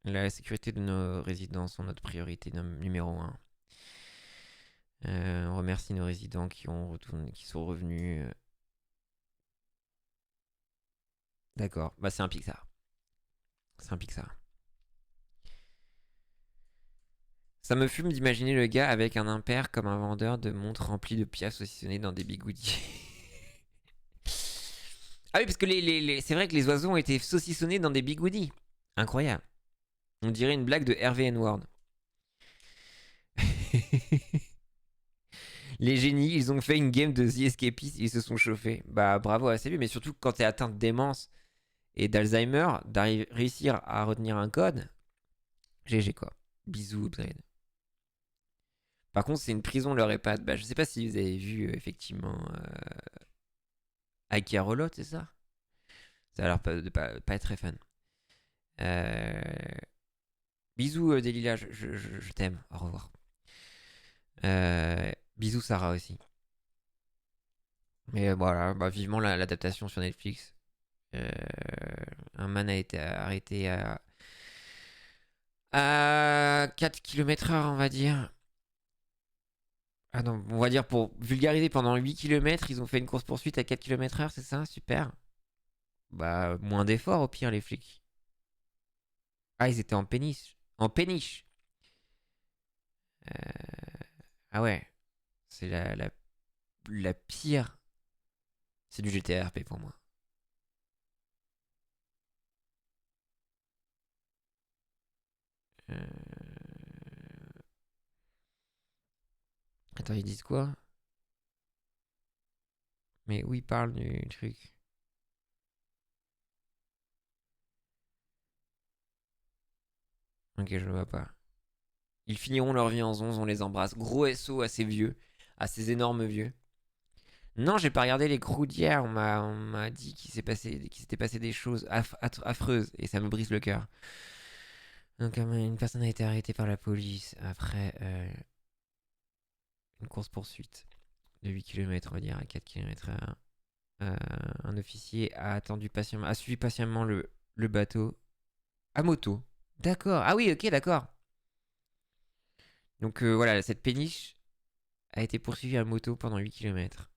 A: La sécurité de nos résidents sont notre priorité numéro 1. On remercie nos résidents qui sont revenus. D'accord, bah c'est un Pixar. C'est un Pixar. Ça me fume d'imaginer le gars avec un impair comme un vendeur de montres rempli de pièces saucissonnées dans des bigoudis. Ah oui, parce que c'est vrai que les oiseaux ont été saucissonnés dans des bigoudis. Incroyable. On dirait une blague de Hervé N-Ward. Les génies, ils ont fait une game de The Escapist, ils se sont chauffés. Bah bravo à lui, mais surtout quand t'es atteint de démence et d'Alzheimer, réussir à retenir un code, GG quoi. Bisous Upgrade. Par contre, c'est une prison leur EHPAD. Bah je sais pas si vous avez vu effectivement Ikea Rollout, c'est ça? Ça a l'air de pas être très fun. Bisous Delilah, je t'aime. Au revoir. Bisous Sarah aussi. Mais voilà, bah, vivement l'adaptation sur Netflix. Un man a été arrêté à 4 km/h, on va dire. Ah non, on va dire pour vulgariser, pendant 8 km, ils ont fait une course-poursuite à 4 km/h, c'est ça? Super. Bah, moins d'efforts au pire, les flics. Ah, ils étaient en péniche. En péniche. Ah ouais. C'est la pire. C'est du GTRP pour moi. Attends, ils disent quoi? Mais où ils parlent du truc? Ok, je le vois pas. Ils finiront leur vie en 11, on les embrasse. Gros SO à ces vieux, à ces énormes vieux. Non, j'ai pas regardé les crews d'hier. On m'a dit qu'il s'était passé des choses affreuses et ça me brise le cœur. Donc, une personne a été arrêtée par la police après une course-poursuite de 8 km, on va dire, à 4 km/h. Un officier a suivi patiemment le bateau à moto. D'accord. Ah oui, ok, d'accord. Donc voilà, cette péniche a été poursuivie à moto pendant 8 km.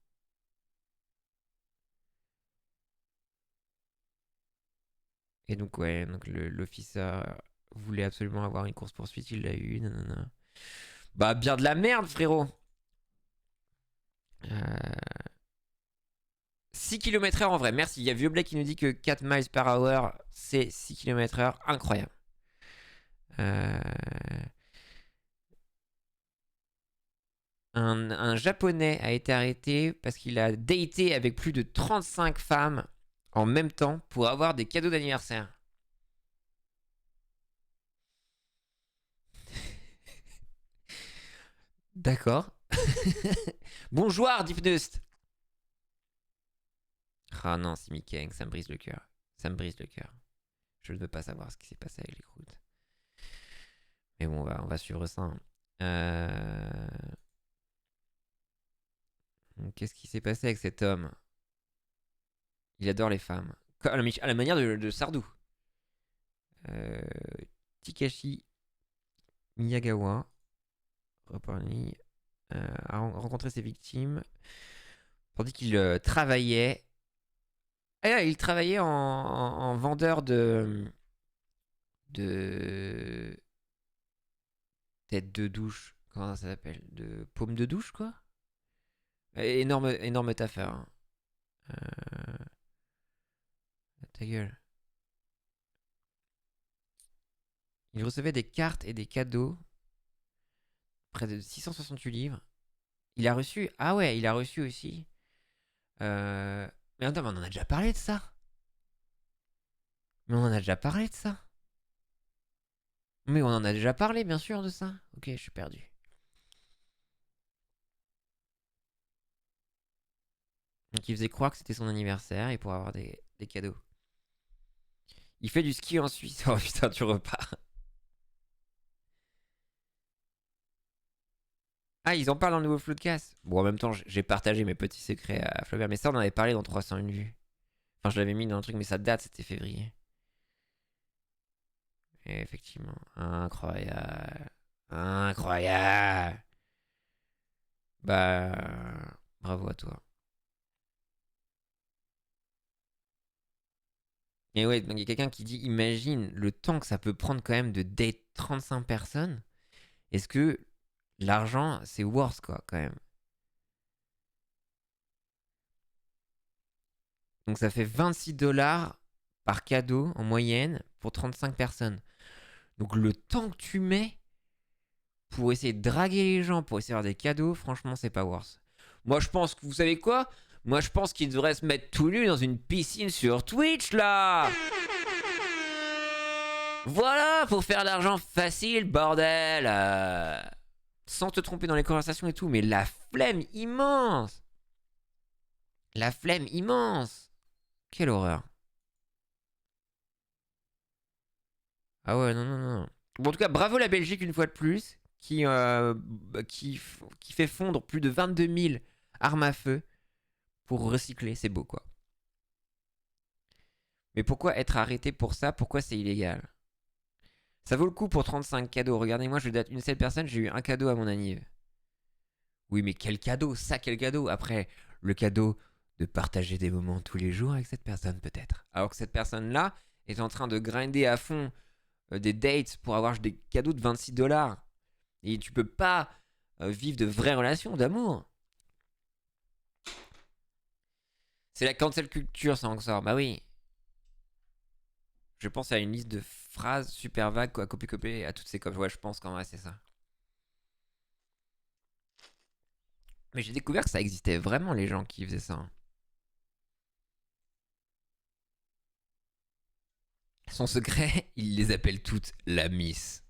A: Et donc ouais, donc l'officer voulait absolument avoir une course-poursuite, il l'a eu. Nanana. Bah bien de la merde, frérot. 6 km/h en vrai, merci. Il y a Vieux Black qui nous dit que 4 miles par hour, c'est 6 km/h. Incroyable. Un japonais a été arrêté parce qu'il a daté avec plus de 35 femmes en même temps pour avoir des cadeaux d'anniversaire. D'accord. Bonjour, Dipnust. Ah non, c'est Mikeng, ça me brise le cœur. Ça me brise le cœur. Je ne veux pas savoir ce qui s'est passé avec les croûtes. Mais bon, on va suivre ça. Qu'est-ce qui s'est passé avec cet homme? Il adore les femmes. À la manière de Sardou. Takashi Miyagawa a rencontré ses victimes tandis qu'il travaillait. Ah, il travaillait en vendeur de tête de douche. Comment ça s'appelle? De paume de douche, quoi. Énorme taffeur. Hein. Ta gueule. Il recevait des cartes et des cadeaux. Près de 668 livres. Il a reçu. Ah ouais, il a reçu aussi. Mais attends, mais on en a déjà parlé de ça. Mais on en a déjà parlé de ça. Mais on en a déjà parlé, bien sûr, de ça. Ok, je suis perdu. Donc il faisait croire que c'était son anniversaire et pour avoir des cadeaux. Il fait du ski en Suisse. Oh putain, tu repars. Ah, ils en parlent dans le nouveau Floodcast. Bon, en même temps, j'ai partagé mes petits secrets à Flaubert. Mais ça, on en avait parlé dans 301 vues. Enfin, je l'avais mis dans un truc, mais ça date, c'était février. Et effectivement, incroyable. Incroyable. Bah, bravo à toi. Et ouais, donc il y a quelqu'un qui dit, imagine le temps que ça peut prendre quand même de date 35 personnes. Est-ce que l'argent, c'est worth quoi, quand même? Donc ça fait 26 $ par cadeau en moyenne pour 35 personnes. Donc le temps que tu mets pour essayer de draguer les gens, pour essayer d'avoir des cadeaux, franchement, c'est pas worth. Moi, je pense que, vous savez quoi? Moi, je pense qu'ils devraient se mettre tout nus dans une piscine sur Twitch, là! Voilà, pour faire de l'argent facile, bordel! Sans te tromper dans les conversations et tout, mais la flemme immense! La flemme immense! Quelle horreur! Ah ouais, non, non, non. Bon, en tout cas, bravo la Belgique une fois de plus, qui fait fondre plus de 22 000 armes à feu pour recycler. C'est beau, quoi. Mais pourquoi être arrêté pour ça? Pourquoi c'est illégal? Ça vaut le coup pour 35 cadeaux. Regardez-moi, je date une seule personne, j'ai eu un cadeau à mon anniv. Oui, mais quel cadeau, ça, quel cadeau. Après, le cadeau de partager des moments tous les jours avec cette personne, peut-être. Alors que cette personne-là est en train de grinder à fond des dates pour avoir des cadeaux de 26 $. Et tu peux pas vivre de vraies relations d'amour. C'est la cancel culture, ça encore. Bah oui. Je pense à une liste de phrases super vagues, quoi, copier-copier à toutes ces copes. Ouais, je pense qu'en vrai, c'est ça. Mais j'ai découvert que ça existait vraiment, les gens qui faisaient ça. Son secret, il les appelle toutes la Miss.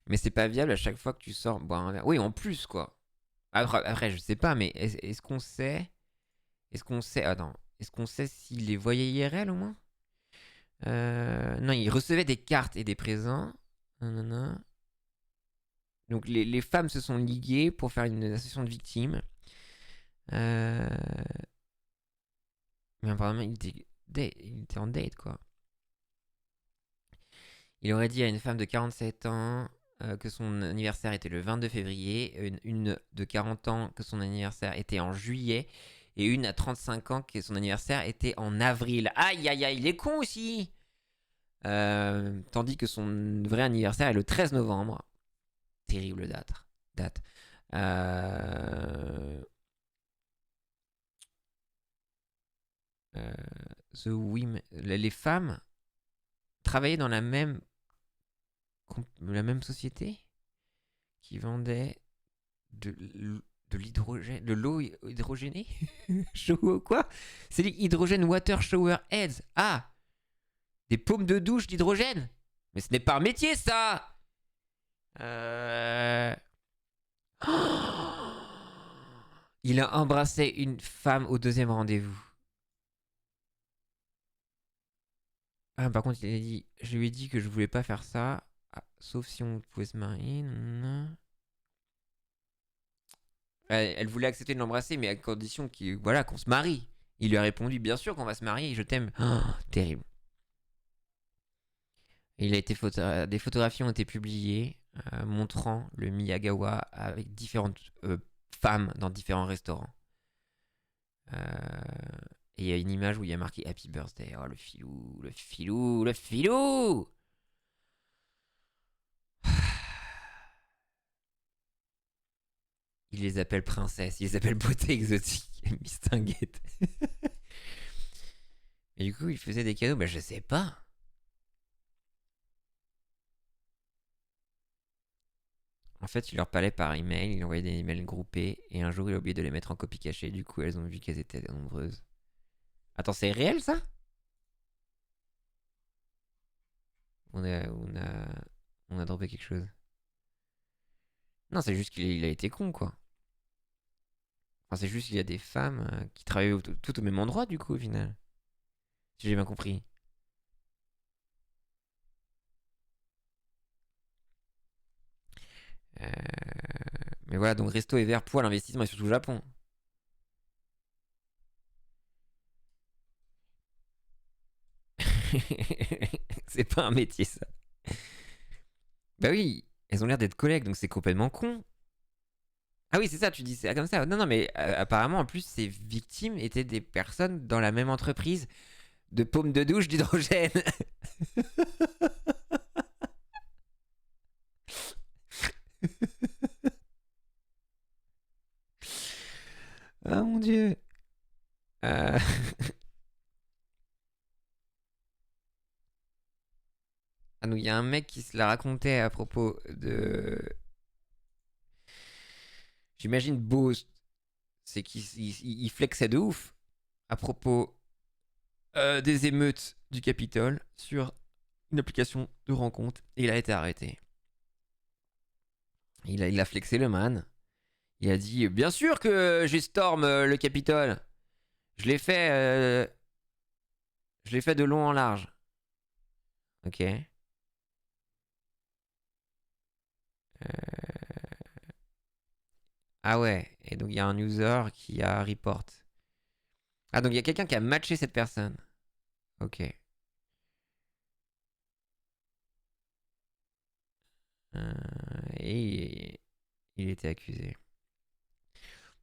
A: Mais c'est pas viable à chaque fois que tu sors boire un verre. Oui, en plus, quoi. Après je sais pas, mais est-ce qu'on sait... Est-ce qu'on sait... Attends. Est-ce qu'on sait s'il les voyait IRL, au moins non, il recevait des cartes et des présents. Nanana. Donc les femmes se sont liguées pour faire une association de victimes. Mais apparemment, il était en date, quoi. Il aurait dit à une femme de 47 ans que son anniversaire était le 22 février, une de 40 ans que son anniversaire était en juillet, et une à 35 ans que son anniversaire était en avril. Aïe, aïe, aïe, il est con aussi. Tandis que son vrai anniversaire est le 13 novembre. Terrible date. Les femmes travaillaient dans la même société qui vendait de l'hydrogène, de l'eau hydrogénée. Quoi? C'est l'hydrogène water shower heads. Ah, des paumes de douche d'hydrogène. Mais ce n'est pas un métier, ça. Il a embrassé une femme au deuxième rendez-vous. Ah, par contre, je lui ai dit que je voulais pas faire ça, sauf si on pouvait se marier. Elle voulait accepter de l'embrasser, mais à condition qu'on se marie. Il lui a répondu, bien sûr qu'on va se marier, je t'aime. Oh, terrible. Des photographies ont été publiées montrant le Miyagawa avec différentes femmes dans différents restaurants. Et il y a une image où il y a marqué Happy Birthday. Oh, le filou, le filou, le filou. Il les appelle princesses, il les appelle beauté exotique, Miss Tinguette. Et du coup, il faisait des cadeaux, je sais pas. En fait, il leur parlait par email, il envoyait des emails groupés, et un jour, il a oublié de les mettre en copie cachée, du coup, elles ont vu qu'elles étaient nombreuses. Attends, c'est réel, ça? On a droppé quelque chose. Non, c'est juste qu'il a été con, quoi. Enfin, c'est juste qu'il y a des femmes qui travaillent tout au même endroit, du coup, au final. Si j'ai bien compris. Mais voilà, donc resto et vert pour l'investissement et surtout au Japon. C'est pas un métier, ça. Bah oui, elles ont l'air d'être collègues, donc c'est complètement con. Ah oui, c'est ça, tu dis ça comme ça. Non, mais apparemment, en plus, ces victimes étaient des personnes dans la même entreprise de paumes de douche d'hydrogène. Oh mon dieu. Ah non, il y a un mec qui se la racontait à propos de... J'imagine beau, c'est qu'il flexait de ouf à propos des émeutes du Capitole sur une application de rencontre et il a été arrêté. Il a flexé le man. Il a dit bien sûr que j'ai storm le Capitole. Je l'ai fait de long en large. Ok. Ah ouais. Et donc il y a un user qui a report. Ah donc il y a quelqu'un qui a matché cette personne. Ok. Et Il était accusé.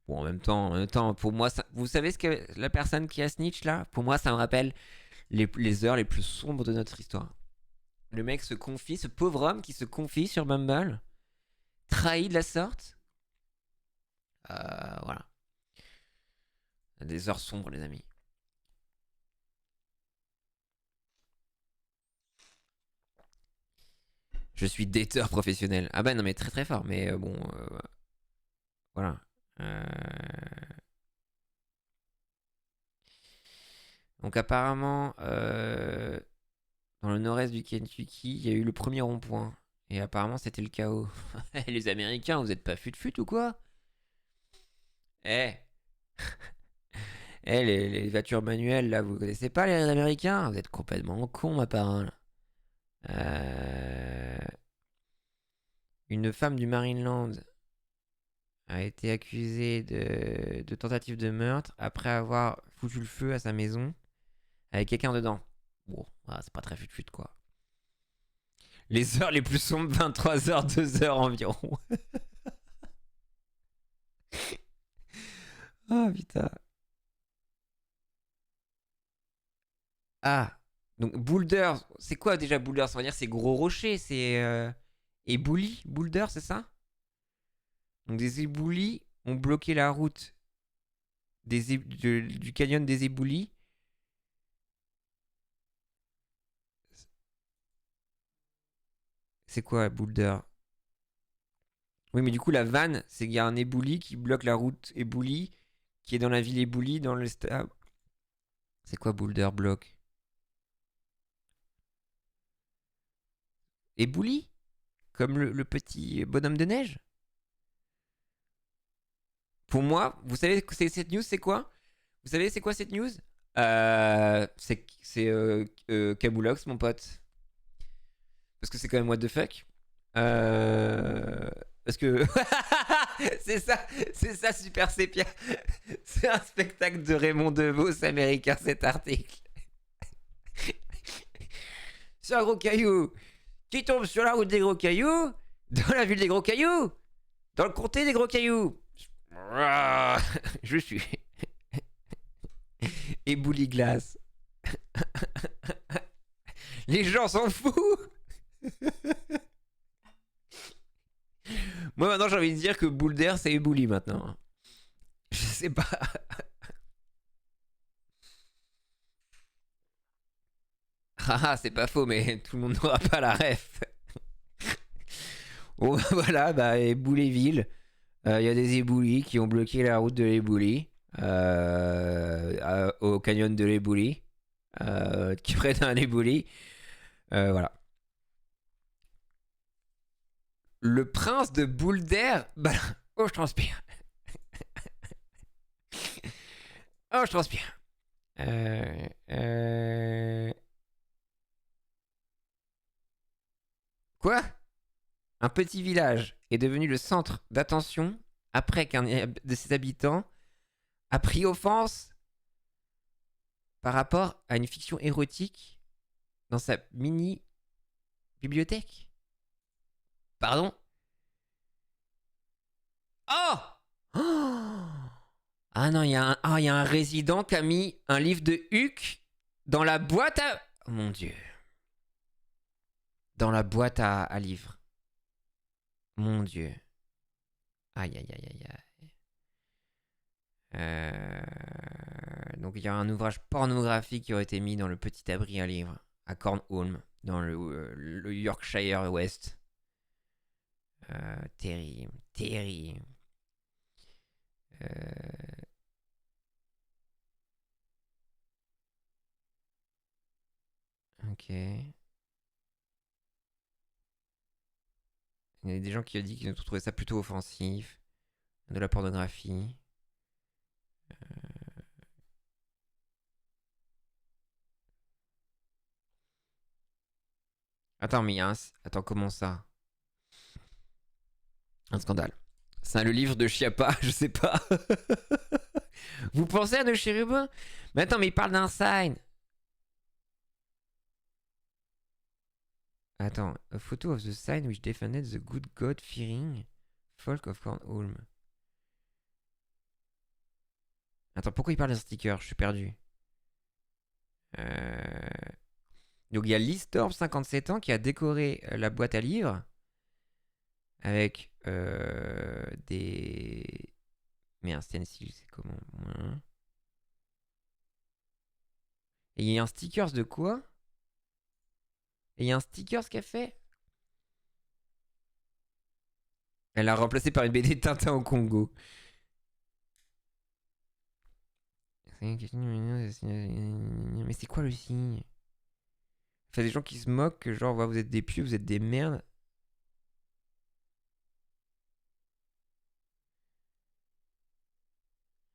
A: Bon, en même temps, pour moi, ça, vous savez ce que la personne qui a snitch là? Pour moi, ça me rappelle les heures les plus sombres de notre histoire. Le mec se confie, ce pauvre homme qui se confie sur Bumble, trahi de la sorte. Voilà. Des heures sombres, les amis. Je suis dateur professionnel. Ah bah non, mais très très fort. Mais bon, voilà. Donc apparemment, dans le nord-est du Kentucky, il y a eu le premier rond-point. Et apparemment, c'était le chaos. Les Américains, vous êtes pas fut-fut ou quoi? Eh les voitures manuelles, là, vous connaissez pas les Américains? Vous êtes complètement cons, ma parole. Une femme du Maryland a été accusée de tentative de meurtre après avoir foutu le feu à sa maison avec quelqu'un dedans. Bon, voilà, c'est pas très fut-fut, quoi. Les heures les plus sombres, 23h, 2h environ. Oh putain. Ah, donc Boulder, c'est quoi déjà Boulder? Ça veut dire c'est gros rocher, c'est... Éboulis, Boulder, c'est ça? Donc des éboulis ont bloqué la route du canyon des éboulis. C'est quoi Boulder? Oui, mais du coup, la vanne, c'est qu'il y a un ébouli qui bloque la route éboulis, qui est dans la ville éboulis, dans le... C'est quoi Boulder block? Éboulis? Comme le petit bonhomme de neige? Pour moi, vous savez cette news, c'est quoi? Vous savez c'est quoi cette news? C'est Camoulox, mon pote. Parce que c'est quand même what the fuck. Parce que c'est ça Super Sépia. C'est un spectacle de Raymond DeVos américain, cet article. C'est un gros caillou qui tombe sur la route des gros cailloux, dans la ville des gros cailloux, dans le comté des gros cailloux. Je suis ébouli glace. Les gens s'en foutent. Moi maintenant j'ai envie de dire que Boulder c'est ébouli maintenant. Je sais pas. Ah c'est pas faux mais tout le monde n'aura pas la ref. Bon voilà bah Ébouléville. Il y a des éboulis qui ont bloqué la route de l'Ébouli au canyon de l'Ébouli qui prennent un Ébouli. Voilà. Le prince de Boulder. Bah, oh, je transpire. Oh, je transpire. Quoi? Un petit village est devenu le centre d'attention après qu'un de ses habitants a pris offense par rapport à une fiction érotique dans sa mini bibliothèque. Pardon? Oh! Ah non, il y a un résident qui a mis un livre de Huck dans la boîte à... Oh mon Dieu. Dans la boîte à livres. Mon Dieu. Aïe, aïe, aïe, aïe. Donc il y a un ouvrage pornographique qui aurait été mis dans le petit abri à livres à Cornholm, dans le Yorkshire West. Terrible, terrible. Ok. Il y a des gens qui ont dit qu'ils ont trouvé ça plutôt offensif. De la pornographie. Attends, mais il y a un... Attends, comment ça? Un scandale. C'est le livre de Chiappa, je sais pas. Vous pensez à De Chérubin? Mais attends, mais il parle d'un sign. Attends, a photo of the sign which defended the good God-fearing Folk of Cornholm. Attends, pourquoi il parle d'un sticker? Je suis perdu. Donc il y a Listorm, 57 ans, qui a décoré la boîte à livres avec des... Mais un stencil, c'est comment? Et il y a un stickers de quoi? Et il y a un stickers qu'elle fait? Elle l'a remplacé par une BD Tintin au Congo. Mais c'est quoi le signe? Enfin, des gens qui se moquent, que genre, ouais, vous êtes des pieux, vous êtes des merdes.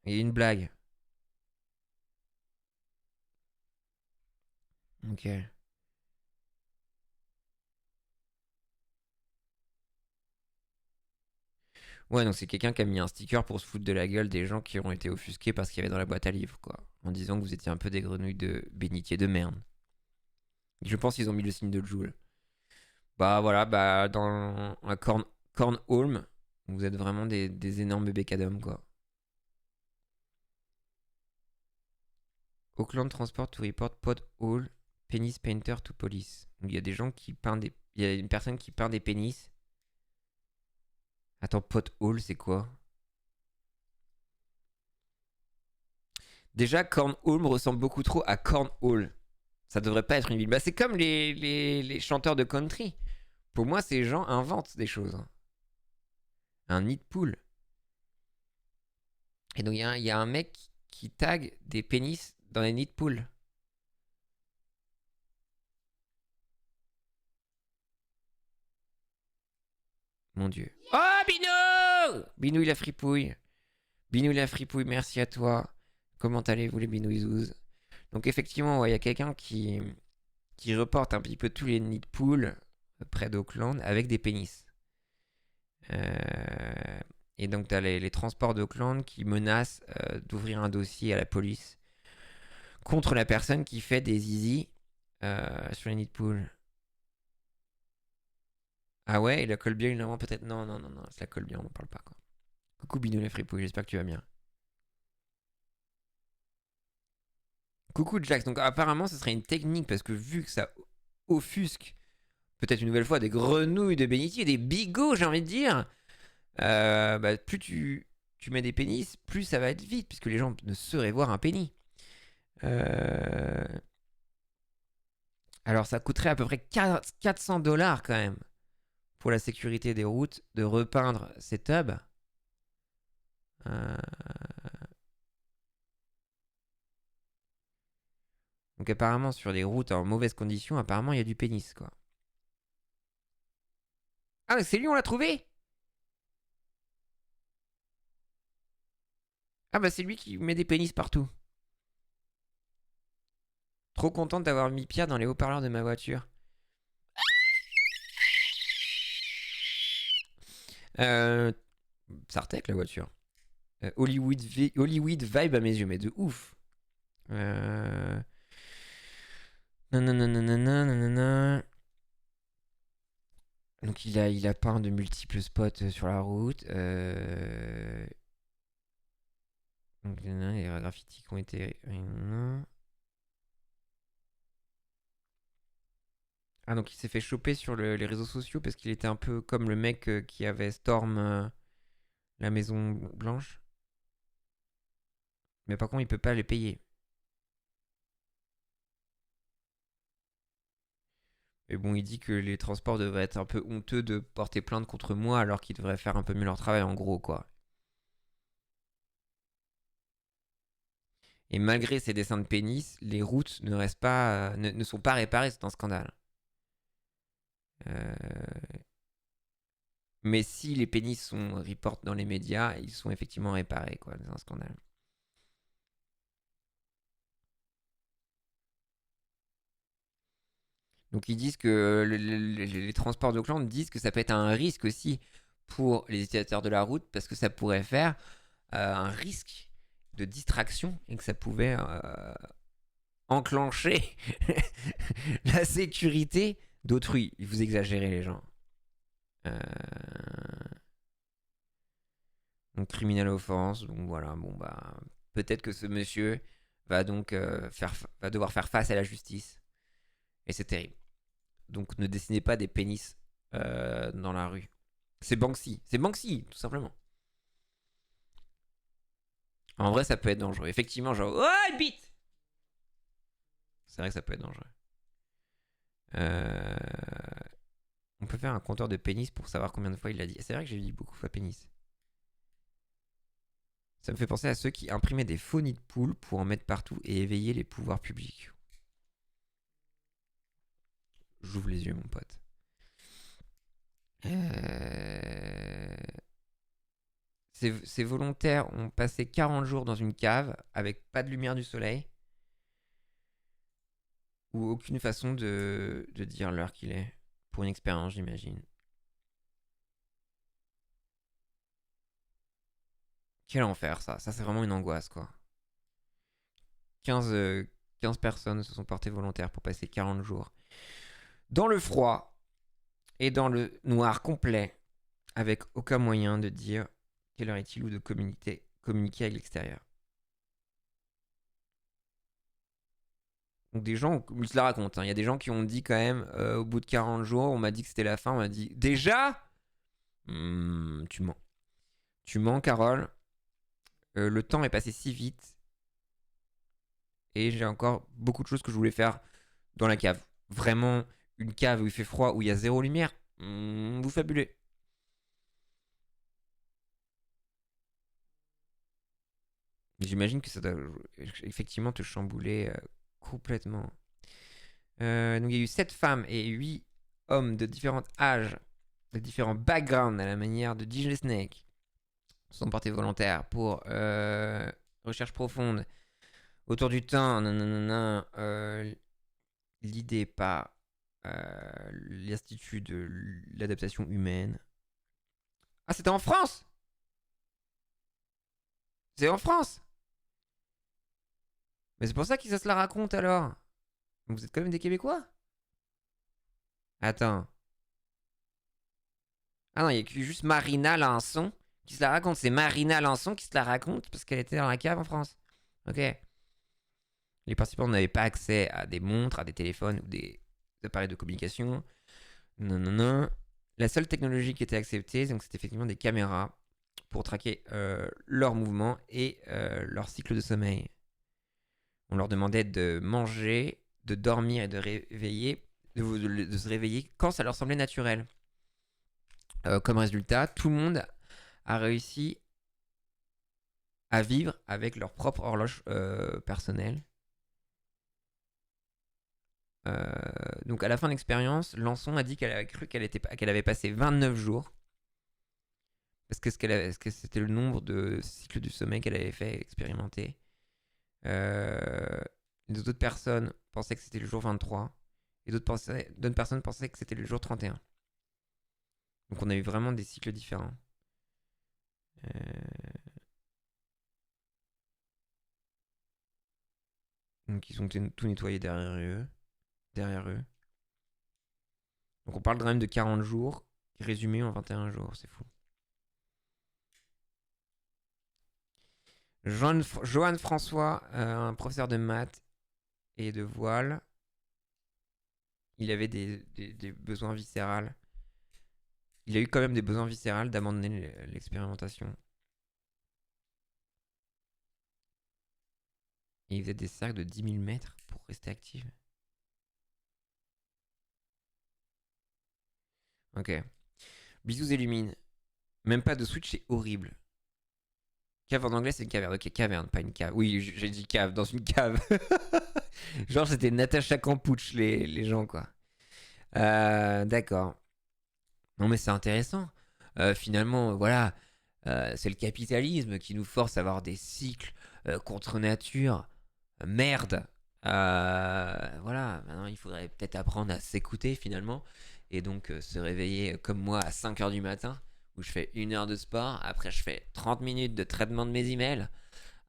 A: Il y a une blague. Ok. Ouais, donc c'est quelqu'un qui a mis un sticker pour se foutre de la gueule des gens qui ont été offusqués parce qu'il y avait dans la boîte à livres, quoi. En disant que vous étiez un peu des grenouilles de bénitier de merde. Je pense qu'ils ont mis le signe de Joule. Bah voilà, bah dans un Cornholm, vous êtes vraiment des énormes bébés cadom, quoi. Auckland Transport to Report Pothole, Penis Painter to Police. Donc il y a des gens qui peignent des... Il y a une personne qui peint des pénis. Attends, pothole, c'est quoi? Déjà, Cornholm ressemble beaucoup trop à Cornhall. Ça devrait pas être une ville. Bah, c'est comme les chanteurs de country. Pour moi, ces gens inventent des choses. Un nid de poule. Et donc, il y a un mec qui tag des pénis dans les nids de poules. Mon Dieu. Oh, Binou! Binou, la fripouille. Binou, la fripouille, merci à toi. Comment allez-vous, les binouizouzes? Donc, effectivement, il y a quelqu'un qui reporte un petit peu tous les nids de poules près d'Auckland avec des pénis. Et donc, tu as les transports d'Auckland qui menacent d'ouvrir un dossier à la police contre la personne qui fait des zizi sur les nids de poules. Ah ouais, et la colle bien, il l'avant peut-être. Non, c'est la colle bien, on n'en parle pas, quoi. Coucou Binou la fripouille, j'espère que tu vas bien. Coucou Jax, donc apparemment ce serait une technique parce que vu que ça offusque peut-être une nouvelle fois des grenouilles de bénitier, des bigots j'ai envie de dire, bah, plus tu mets des pénis, plus ça va être vite puisque les gens ne sauraient voir un pénis. Alors ça coûterait à peu près 400 $ quand même pour la sécurité des routes de repeindre ces tubs. Donc apparemment sur les routes en mauvaises conditions, apparemment il y a du pénis quoi. Ah c'est lui, on l'a trouvé? Ah bah c'est lui qui met des pénis partout. Trop contente d'avoir mis Pierre dans les haut-parleurs de ma voiture. Sartec la voiture. Hollywood vibe à mes yeux, mais de ouf. Nanana. Donc il a peint de multiples spots sur la route. Donc il y a les graffitis qui ont été... Ah donc il s'est fait choper sur les réseaux sociaux parce qu'il était un peu comme le mec qui avait Storm la Maison Blanche. Mais par contre il peut pas les payer. Et bon, il dit que les transports devraient être un peu honteux de porter plainte contre moi alors qu'ils devraient faire un peu mieux leur travail en gros quoi. Et malgré ces dessins de pénis, les routes ne restent pas, ne sont pas réparées, c'est un scandale. Mais si les pénis sont reportés dans les médias, ils sont effectivement réparés quoi, c'est un scandale. Donc ils disent que les transports d'Auckland disent que ça peut être un risque aussi pour les utilisateurs de la route parce que ça pourrait faire un risque de distraction et que ça pouvait enclencher la sécurité d'autrui. Vous exagérez les gens. Donc criminel offense. Donc voilà, bon bah peut-être que ce monsieur va donc va devoir faire face à la justice. Et c'est terrible. Donc ne dessinez pas des pénis dans la rue. C'est Banksy, tout simplement. En vrai, ça peut être dangereux. Effectivement, genre, oh, une bite. C'est vrai que ça peut être dangereux. On peut faire un compteur de pénis pour savoir combien de fois il l'a dit. C'est vrai que j'ai dit beaucoup de fois pénis. Ça me fait penser à ceux qui imprimaient des faux nids de poules pour en mettre partout et éveiller les pouvoirs publics. J'ouvre les yeux, mon pote. Ces volontaires ont passé 40 jours dans une cave avec pas de lumière du soleil ou aucune façon de dire l'heure qu'il est. Pour une expérience, j'imagine. Quel enfer, ça. Ça, c'est vraiment une angoisse, quoi. 15 personnes se sont portées volontaires pour passer 40 jours dans le froid et dans le noir complet, avec aucun moyen de dire quelle heure est-il ou de communiquer avec l'extérieur. Donc des gens, ils se la racontent, hein. Il y a des gens qui ont dit quand même, au bout de 40 jours, on m'a dit que c'était la fin, on m'a dit, déjà tu mens. Tu mens, Carole. Le temps est passé si vite. Et j'ai encore beaucoup de choses que je voulais faire dans la cave. Vraiment, une cave où il fait froid, où il y a zéro lumière. Vous fabulez. J'imagine que ça doit effectivement te chambouler complètement. Donc il y a eu 7 femmes et 8 hommes de différents âges, de différents backgrounds à la manière de DJ Snake, sont portés volontaires pour recherche profonde autour du temps. L'idée par l'Institut de l'adaptation humaine. Ah, c'était en France! C'est en France! Mais c'est pour ça qu'ils se la racontent alors. Vous êtes quand même des Québécois? Attends. Ah non, il y a juste Marina Lançon qui se la raconte. C'est Marina Lançon qui se la raconte parce qu'elle était dans la cave en France. Ok. Les participants n'avaient pas accès à des montres, à des téléphones ou des appareils de communication. Non. La seule technologie qui était acceptée, donc c'était effectivement des caméras pour traquer leurs mouvements et leur cycle de sommeil. On leur demandait de manger, de dormir et de se réveiller quand ça leur semblait naturel. Comme résultat, tout le monde a réussi à vivre avec leur propre horloge personnelle. Donc à la fin de l'expérience, Lançon a dit qu'elle avait cru qu'elle avait passé 29 jours. Parce que c'était le nombre de cycles du sommeil qu'elle avait fait expérimenter. Les autres personnes pensaient que c'était le jour 23. Et d'autres personnes pensaient que c'était le jour 31. Donc on a eu vraiment des cycles différents. Donc ils ont tout nettoyé derrière eux. Donc on parle quand même de 40 jours résumés en 21 jours, c'est fou. Johan François, un professeur de maths et de voile, il avait des besoins viscérales. Il a eu quand même des besoins viscérales d'abandonner l'expérimentation. Et il faisait des cercles de 10 000 mètres pour rester actif. Ok. Bisous et lumine. Même pas de switch, c'est horrible. Cave en anglais, c'est une caverne. Ok, caverne, pas une cave. Oui, j'ai dit cave, dans une cave. Genre, c'était Natacha Campouche, les gens, quoi. D'accord. Non, mais c'est intéressant. Finalement, voilà. C'est le capitalisme qui nous force à avoir des cycles contre nature. Merde. Voilà. Maintenant, il faudrait peut-être apprendre à s'écouter, finalement. Et donc, se réveiller comme moi à 5h du matin, où je fais 1 heure de sport. Après, je fais 30 minutes de traitement de mes emails.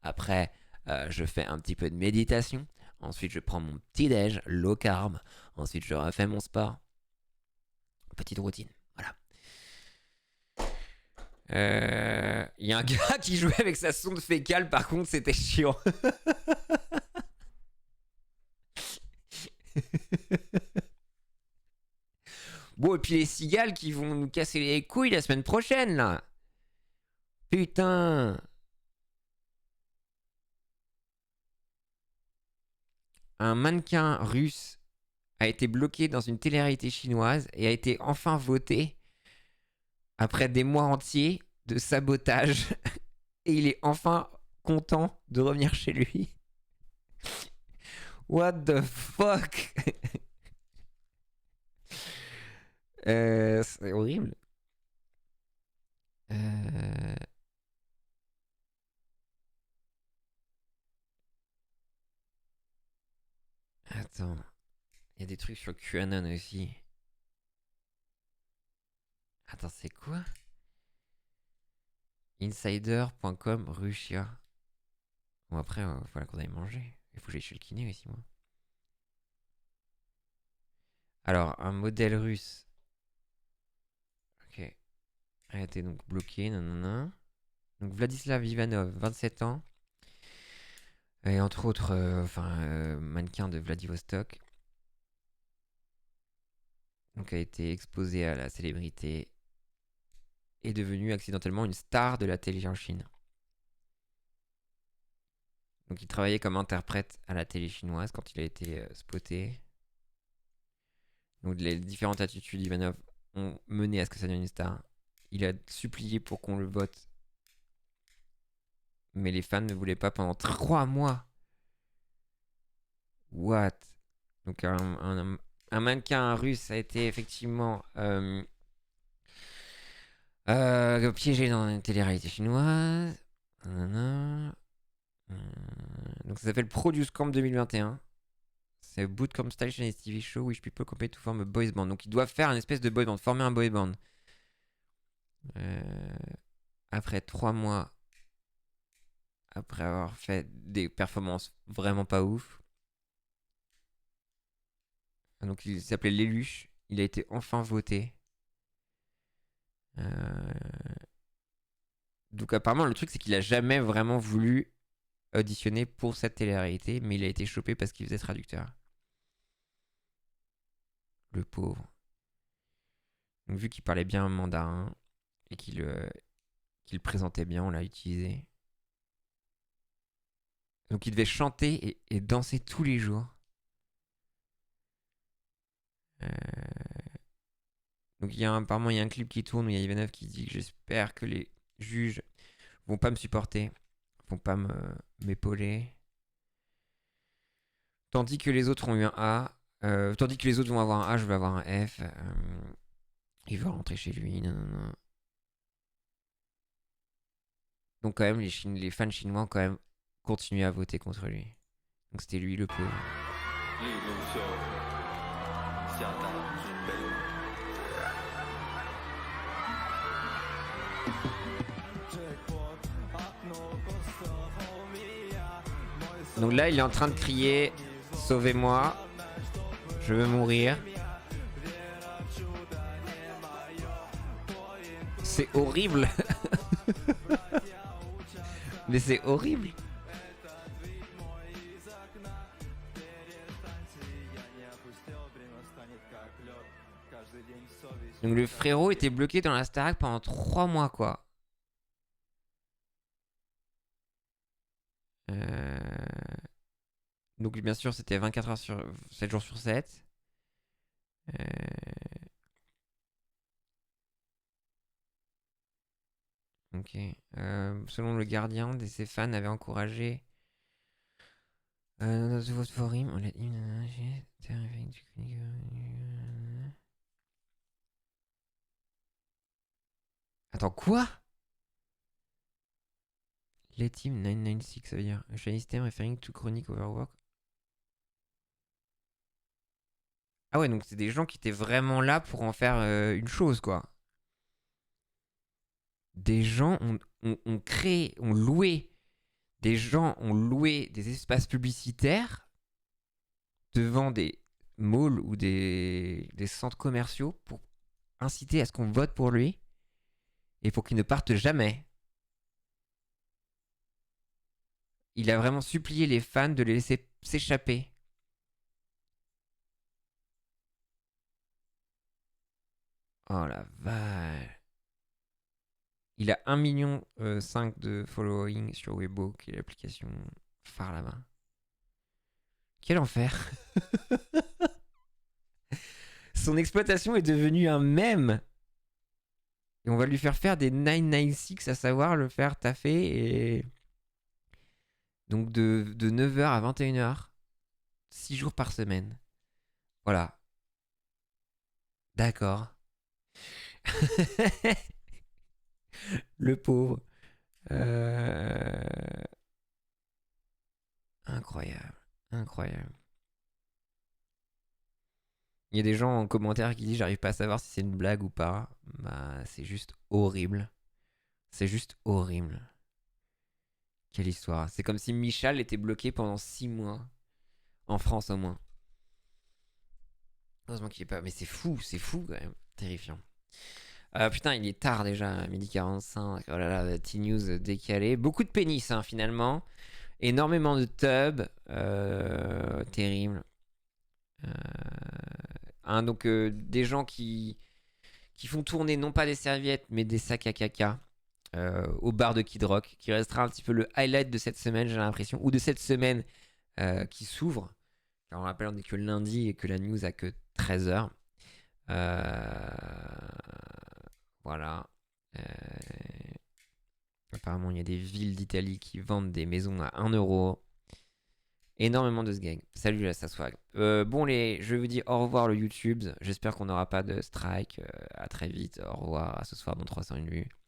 A: Après, je fais un petit peu de méditation. Ensuite, je prends mon petit déj, low carb. Ensuite, je refais mon sport. Petite routine, voilà. Il y a un gars qui jouait avec sa sonde fécale, par contre, c'était chiant. Bon, et puis les cigales qui vont nous casser les couilles la semaine prochaine, là. Putain. Un mannequin russe a été bloqué dans une télé-réalité chinoise et a été enfin voté après des mois entiers de sabotage. Et il est enfin content de revenir chez lui. What the fuck? C'est horrible. Attends. Il y a des trucs sur QAnon aussi. Attends, c'est quoi? Insider.com Russia. Bon, après, voilà qu'on aille manger. Il faut que j'aille chez le kiné aussi, moi. Alors, un modèle russe. Ok. A été donc bloqué, nanana. Donc, Vladislav Ivanov, 27 ans. Et entre autres, mannequin de Vladivostok. Donc, a été exposé à la célébrité. Est devenu accidentellement une star de la télé en Chine. Donc il travaillait comme interprète à la télé chinoise quand il a été spoté. Donc les différentes attitudes d'Ivanov ont mené à ce que ça devienne une star. Il a supplié pour qu'on le vote. Mais les fans ne voulaient pas pendant 3 mois. What? Donc un mannequin russe a été effectivement piégé dans une télé-réalité chinoise. Donc ça s'appelle Produce Camp 2021. C'est Bootcamp Style Chinese TV Show which people compete to form a boys band. Donc ils doivent faire une espèce de boy band, former un boy band. Après 3 mois, après avoir fait des performances vraiment pas ouf. Donc il s'appelait Lelouch. Il a été enfin voté. Donc apparemment le truc c'est qu'il a jamais vraiment voulu auditionner pour cette télé-réalité, mais il a été chopé parce qu'il faisait traducteur. Le pauvre. Donc vu qu'il parlait bien mandarin et qu'il présentait bien, on l'a utilisé. Donc il devait chanter et danser tous les jours. Donc apparemment il y a un clip qui tourne où il y a Ivanov qui dit que j'espère que les juges vont pas me supporter, vont pas m'épauler. Tandis que les autres ont eu un A. Tandis que les autres vont avoir un A, je vais avoir un F. Il veut rentrer chez lui. Non. Donc quand même, les fans chinois ont quand même continué à voter contre lui. Donc c'était lui le pauvre. Donc là, il est en train de crier « Sauvez-moi, je veux mourir ». C'est horrible. Mais c'est horrible. Donc le frérot était bloqué dans la Starac pendant 3 mois, quoi. Donc bien sûr c'était 24 heures sur 7 jours sur 7. Ok. Selon le Gardien, ses fans avaient encouragé notre vote for him. Attends, quoi? Les team 996, ça veut dire a Chinese term referring to chronic overwork. Ah ouais, donc c'est des gens qui étaient vraiment là pour en faire une chose, quoi. Des gens ont créé, ont loué, des gens ont loué des espaces publicitaires devant des malls ou des centres commerciaux pour inciter à ce qu'on vote pour lui. et pour qu'ils ne partent jamais. Il a vraiment supplié les fans de les laisser s'échapper. Oh la vache. Il a 1,5 million de following sur Weibo, qui est l'application phare là-bas. Quel enfer. Son exploitation est devenue un mème. Et on va lui faire des 996, à savoir le faire taffer. Et... donc de 9h à 21h. 6 jours par semaine. Voilà. D'accord. Le pauvre. Incroyable. Incroyable. Il y a des gens en commentaire qui disent j'arrive pas à savoir si c'est une blague ou pas. Bah c'est juste horrible. C'est juste horrible. Quelle histoire. C'est comme si Michal était bloqué pendant 6 mois. En France au moins. Heureusement qu'il est pas... mais c'est fou quand même. Terrifiant. Putain, il est tard déjà, 12h45. Oh là là, T-News décalé. Beaucoup de pénis, hein, finalement. Énormément de tubs. Terrible. Donc, des gens qui font tourner non pas des serviettes, mais des sacs à caca au bar de Kid Rock, qui restera un petit peu le highlight de cette semaine, j'ai l'impression. Ou de cette semaine qui s'ouvre. Car on rappelle, on est que le lundi et que la news a que 13h. Voilà. Apparemment, il y a des villes d'Italie qui vendent des maisons à 1 euro. Énormément de ce gang. Salut la Saswag. Bon, je vais vous dire au revoir le YouTube. J'espère qu'on n'aura pas de strike. À très vite. Au revoir. À ce soir dans 301 vues.